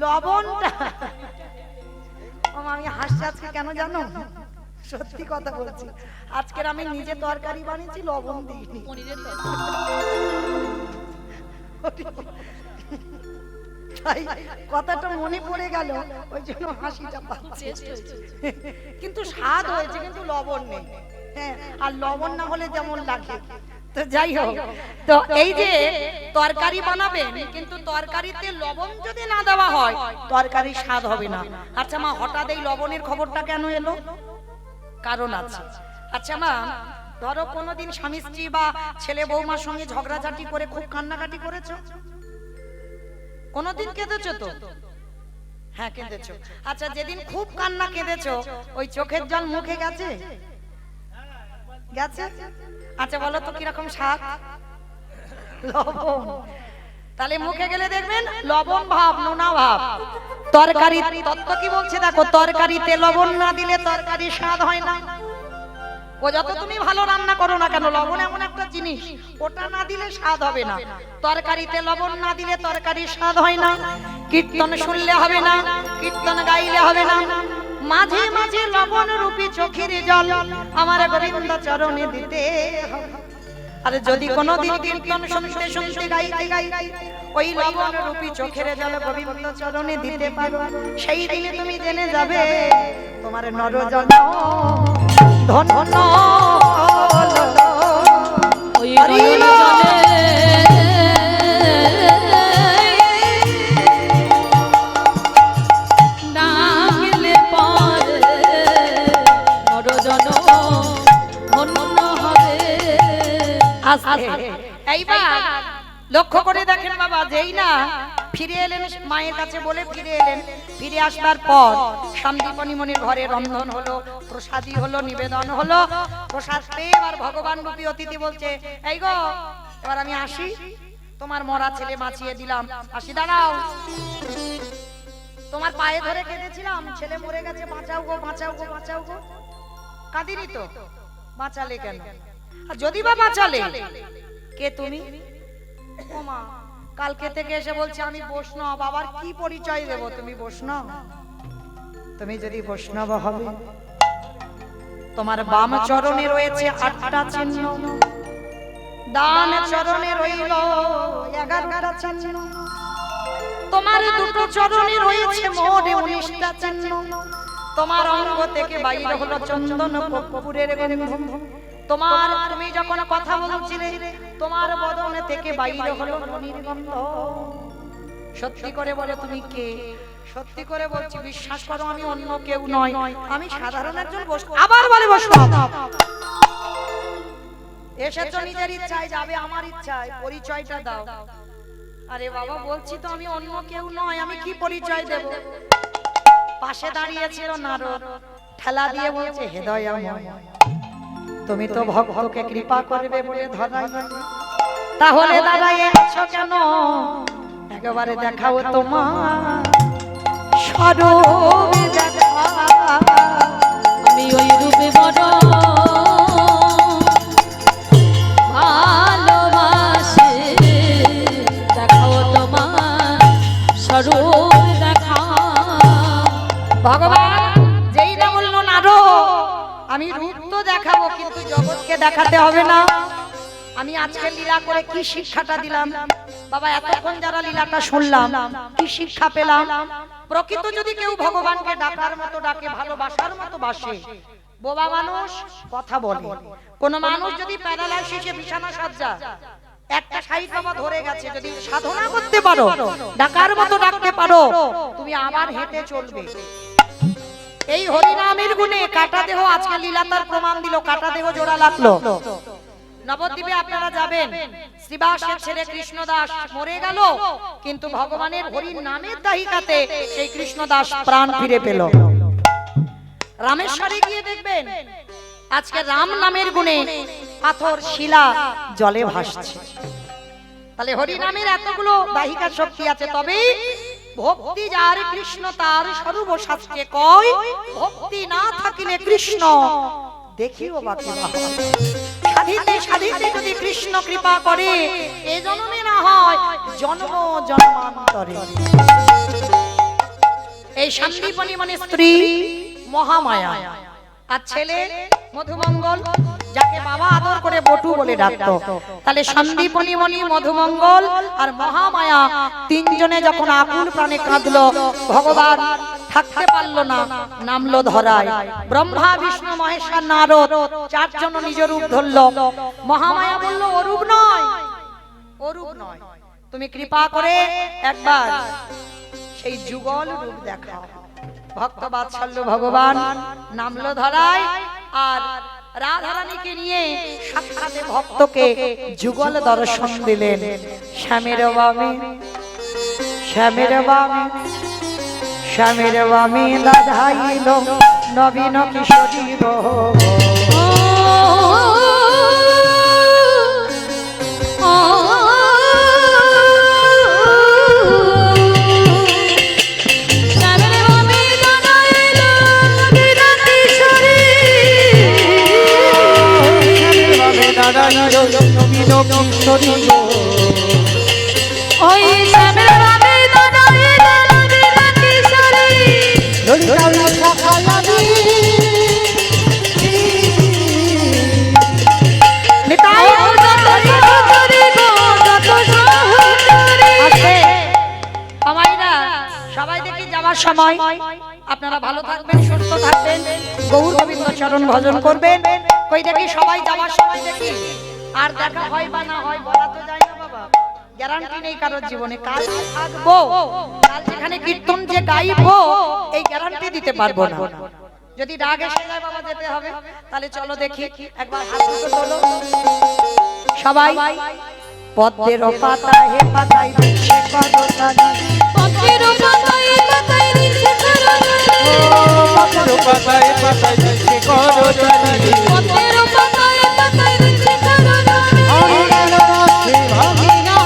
লবণটা আমি হাসছি আজকে কেন জানো? সত্যি কথা বলছি, আজকের আমি নিজে তরকারি বানিয়েছি, লবণ দিইনি। তাই কথাটা মনে পড়ে গেল, ওই জন্য হাসিটা পাচ্ছে। কিন্তু স্বাদ হয়েছে, কিন্তু লবণ নেই। হ্যাঁ, আর লবণ না হলে যেমন লাগে। তো যাই হোক, তো এই যে তরকারি বানাবেন, কিন্তু তরকারিতে লবণ যদি না দেওয়া হয় তরকারির স্বাদ হবে না। আচ্ছা মা, হঠাৎ এই লবণের খবরটা কেন এলো? কারণ আছে। আচ্ছা মা, ধরো কোনোদিন স্বামী স্ত্রী বা ছেলে বৌমার সঙ্গে ঝগড়াঝাটি করে খুব কান্নাকাটি করেছো? কোনোদিন কেঁদেছো তো? হ্যাঁ কেঁদেছো। আচ্ছা, যেদিন খুব কান্না কেঁদেছো ওই চোখের জল মুখে গেছে? গেছে। আচ্ছা বলো তো কিরকম স্বাদ? লবণ। তাহলে মুখে গেলে দেখবেন লবণ ভাব, নোনা ভাব। তরকারি তত্ত্ব কি বলছে দেখো, তরকারিতে লবণ না দিলে তরকারির স্বাদ হয় না। ও যত তুমি ভালো রান্না করো না কেন, লবণ এমন একটা জিনিস, ওটা না দিলে স্বাদ হবে না। তরকারিতে লবণ না দিলে তরকারির স্বাদ হয় না। কীর্তন শুনলে হবে না, কীর্তন গাইলে হবে না। মাঝে মাঝে লবণ রূপী চোখের জল আমার গোবিন্দ চরণে দিতে হবে। আর যদি কোনোদিন কীর্তন শুনতে শুনতে গাইতে গাইতে ওই লবণ রূপী চোখের জল গোবিন্দ চরণে দিতে পারো, সেই দিনে তুমি জেনে যাবে তোমার নরজন্ম ধন্য হলো। ওই নয়ন জলে ডাকলে পরে নরজন্ম ধন্য হবে। আস্তে। এইবার লক্ষ্য করে দেখেন বাবা, যেই না ফিরে এলেন মায়ের কাছে বলে ফিরে এলেন। ফিরে আসবার পর সন্দীপনী মনির ঘরে রন্ধন হলো, প্রসাদী হলো, নিবেদন হলো। প্রসাদ পেয়ে এবার ভগবান রূপী অতিথি বলছে, এই গো এবার আমি আসি, তোমার মরা ছেলে বাঁচিয়ে দিলাম, আসি, দাঁড়াও। তোমার পায়ে ধরে কেঁদেছিলাম, ছেলে মরে গেছে, বাঁচাও গো, বাঁচাও গো, বাঁচাও গো। কাঁদিনি তো, বাঁচালে কেন? আর যদি বা বাঁচালে, কে তুমি? ও মা, কালকে থেকে এসে বলছে আমি বৈষ্ণব, আবার কি পরিচয় দেব? তুমি বৈষ্ণব? তুমি যদি বৈষ্ণব হবে, তোমার বাম চরণে রয়েছে 8টা চিহ্ন, ডান চরণে রইল 11টা চিহ্ন, তোমার দুটো চরণে রয়েছে মোট 19টা চিহ্ন, তোমার অঙ্গ থেকে বাইরে হলো চন্দন কর্পূরের গন্ধ, তোমার তুমি যখন কথা বলছিলে তোমার বদন থেকে বাইরে হলো মণির গন্ধ। সত্যি করে বলো তুমি কে? সত্যি করে বলছি, বিশ্বাস করো আমি অন্য কেউ নয়, আমি সাধারণ একজন বৈষ্ণব। আবার বলে বৈষ্ণব। এসেছো নিজের ইচ্ছায়, যাবে আমার ইচ্ছায়, পরিচয়টা দাও। আরে বাবা বলছি তো আমি অন্য কেউ নয়, আমি কি পরিচয় দেব? পাশে দাঁড়িয়েছিল নারদ, ঠেলা দিয়ে বলছে, হে দয়াময়, তুমি তো ভক্তকে কৃপা করবে বলে ধরাই, তাহলে দাঁড়াই আছো কেন? একেবারে দেখাও তোমার স্বরূপ দেখা। আমি ওই রূপে বড় ভালোবাসি, দেখাও তোমার স্বরূপ দেখা। ভগবান যেই না বললো নারদ, আমি রূপ তো দেখাবো কিন্তু জগৎকে দেখাতে হবে না। আমি আজকে লীলা করে কি শিক্ষাটা দিলাম বাবা? এতক্ষণ যারা লীলাটা শুনলাম কি শিক্ষা পেলাম? প্রকৃত যদি কেউ ভগবানকে ডাকার মতো ডাকে, ভালোবাসার মতো বাসে, বোবা মানুষ কথা বলে। কোন মানুষ যদি প্যারালাইসিসে বিছানা সজ্জা, একটা সাইড বাবা ধরে গেছে, যদি সাধনা করতে পারো, ডাকার মতো ডাকতে পারো, তুমি আবার হেঁটে চলবে। এই হরিনামের গুণে কাটা দেহ, আজকে লীলা তার প্রমাণ দিল, কাটা দেহ জোড়া লাগলো। নবদ্বীপে আপনারা যাবেন, শ্রীবাসের ছেলে কৃষ্ণদাস মরে গেল, কিন্তু ভগবানের হরির নামের দাহিকাতে সেই কৃষ্ণদাস প্রাণ ফিরে পেল। রামেশ্বরে গিয়ে দেখবেন আজকে রাম নামের গুণে পাথর শিলা জলে ভাসছে। তাহলে হরি নামের এতগুলো দাহিকা শক্তি আছে। তবে ভক্তি যার কৃষ্ণ তার সর্বশাস্ত্রে কয়, ভক্তি না থাকিলে কৃষ্ণ দেখিও বাকি না হয়। সাধিতে সাধিতে যদি কৃষ্ণ কৃপা করে, এ জন্মে না হয় জন্ম জন্মান্তরে। এই সন্দীপনী মানে স্ত্রী মহামায়া, আর ছেলে মধুমঙ্গল, যাকে বাবা আদর করে বটু বলে ডাকতো। তাহলে সন্দীপনী মণি, মধুমঙ্গল আর মহামায়া তিনজনে যখন আকুল প্রাণে কাঁদলো, ভগবান থাকতে পারলো না, নামলো ধরায়। ব্রহ্মা বিষ্ণু মহেশ্বর নারদ চারজন নিজ রূপ ধরলো। মহামায়া বলল, অরূপ নয়, অরূপ নয়, তুমি কৃপা করে একবার সেই যুগল রূপ দেখাও। ভক্ত বাৎসল্য ভগবান নামলো ধরায়, আর রাধারানীকে নিয়ে সাক্ষাতে ভক্তকে যুগল দর্শন দিলেন। শ্যামের বামে, শ্যামের বামে, শ্যামের বামে দাধাইল নবীন কিশোরী ওই শ্যামের বামে দাঁড়াইল নবীন কিশোরী। সবাই দেখি যাওয়ার সময় আপনারা ভালো থাকবেন, সুস্থ থাকবেন, গৌর গোবিন্দ চরণ ভজন করবেন। কই দেখি সবাই যাওয়ার সময় দেখি, আর দেখা হয় বা না হয় বলা তো যায় না বাবা, গ্যারান্টি নেই কারোর জীবনে। কাল থাকবো, কাল যেখানে কীর্তন যে গাইবো, এই গ্যারান্টি দিতে পারবো না। যদি রাগ এসে যায় বাবা যেতে হবে, তাহলে চলো দেখি একবার হাত দুটো তোলো সবাই। পদ্মের পাতা হে পাতায় দিচ্ছে করতালি পথের পাতায় পাতায় দিচ্ছে করতালি পথের পাতায় পাতায় দিচ্ছে করতালি পথের পাতায় পাতায় দিচ্ছে করতালি অঙ্গের রসে ভাঙিয়া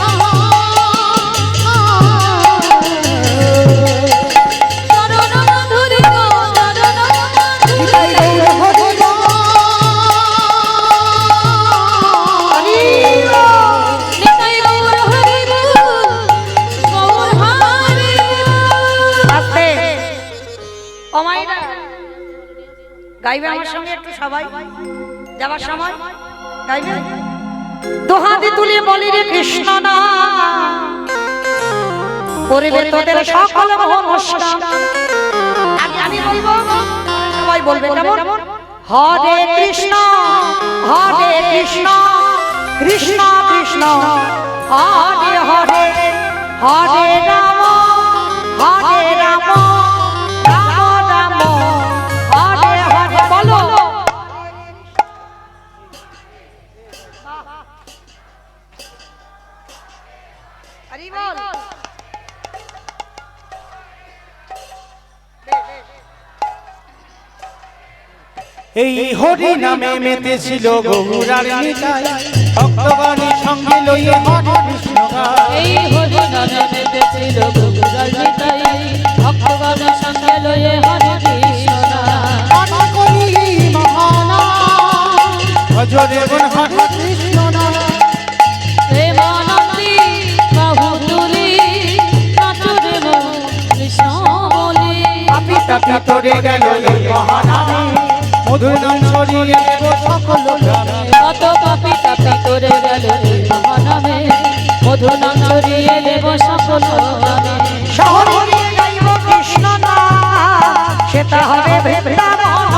চরণ মাধুরী গো চরণ নিতাই মাধুরী গৌর হরি নিতাই গৌর হরি গৌর হরি আস্তে ও মাইরা গাইবে আমার সঙ্গে একটু সবাই যাবার সময় গাইবে দোহাতে তুলে বলি রে কৃষ্ণ না করবে তোদের সকল মনস্কাম আমি বলবো সবাই বলবে কেমন হরে কৃষ্ণ কৃষ্ণ কৃষ্ণ হরে হরে হরে রাম রাম রাম হরে হরে বলো হরি বল এই হরি নামে মেতেছিল গৌরার নিতাই ভক্তগণ সঙ্গে লইয়ে হরে কৃষ্ণ গায়। এই হরি নামে মেতেছিল গৌরার নিতাই ভক্তগণ সঙ্গে লয়ে হরে কৃষ্ণ নাম করি মহানাম ভজরে গুণ হরে কৃষ্ণ নাম প্রেমানন্দী বাহু তুলি নাচরে কৃষ্ণ বলি পাপি তাপি তরে গেল এই মহানামে মধুর নাম ছড়িয়ে দেব সকল গ্রামে কত পাপি তাপি তোরে গেল এই মহানামে মধু নাম ছড়িয়ে দেব সকল গ্রামে শহরে গাইব কৃষ্ণ না সেটা হবে বৃন্দাবন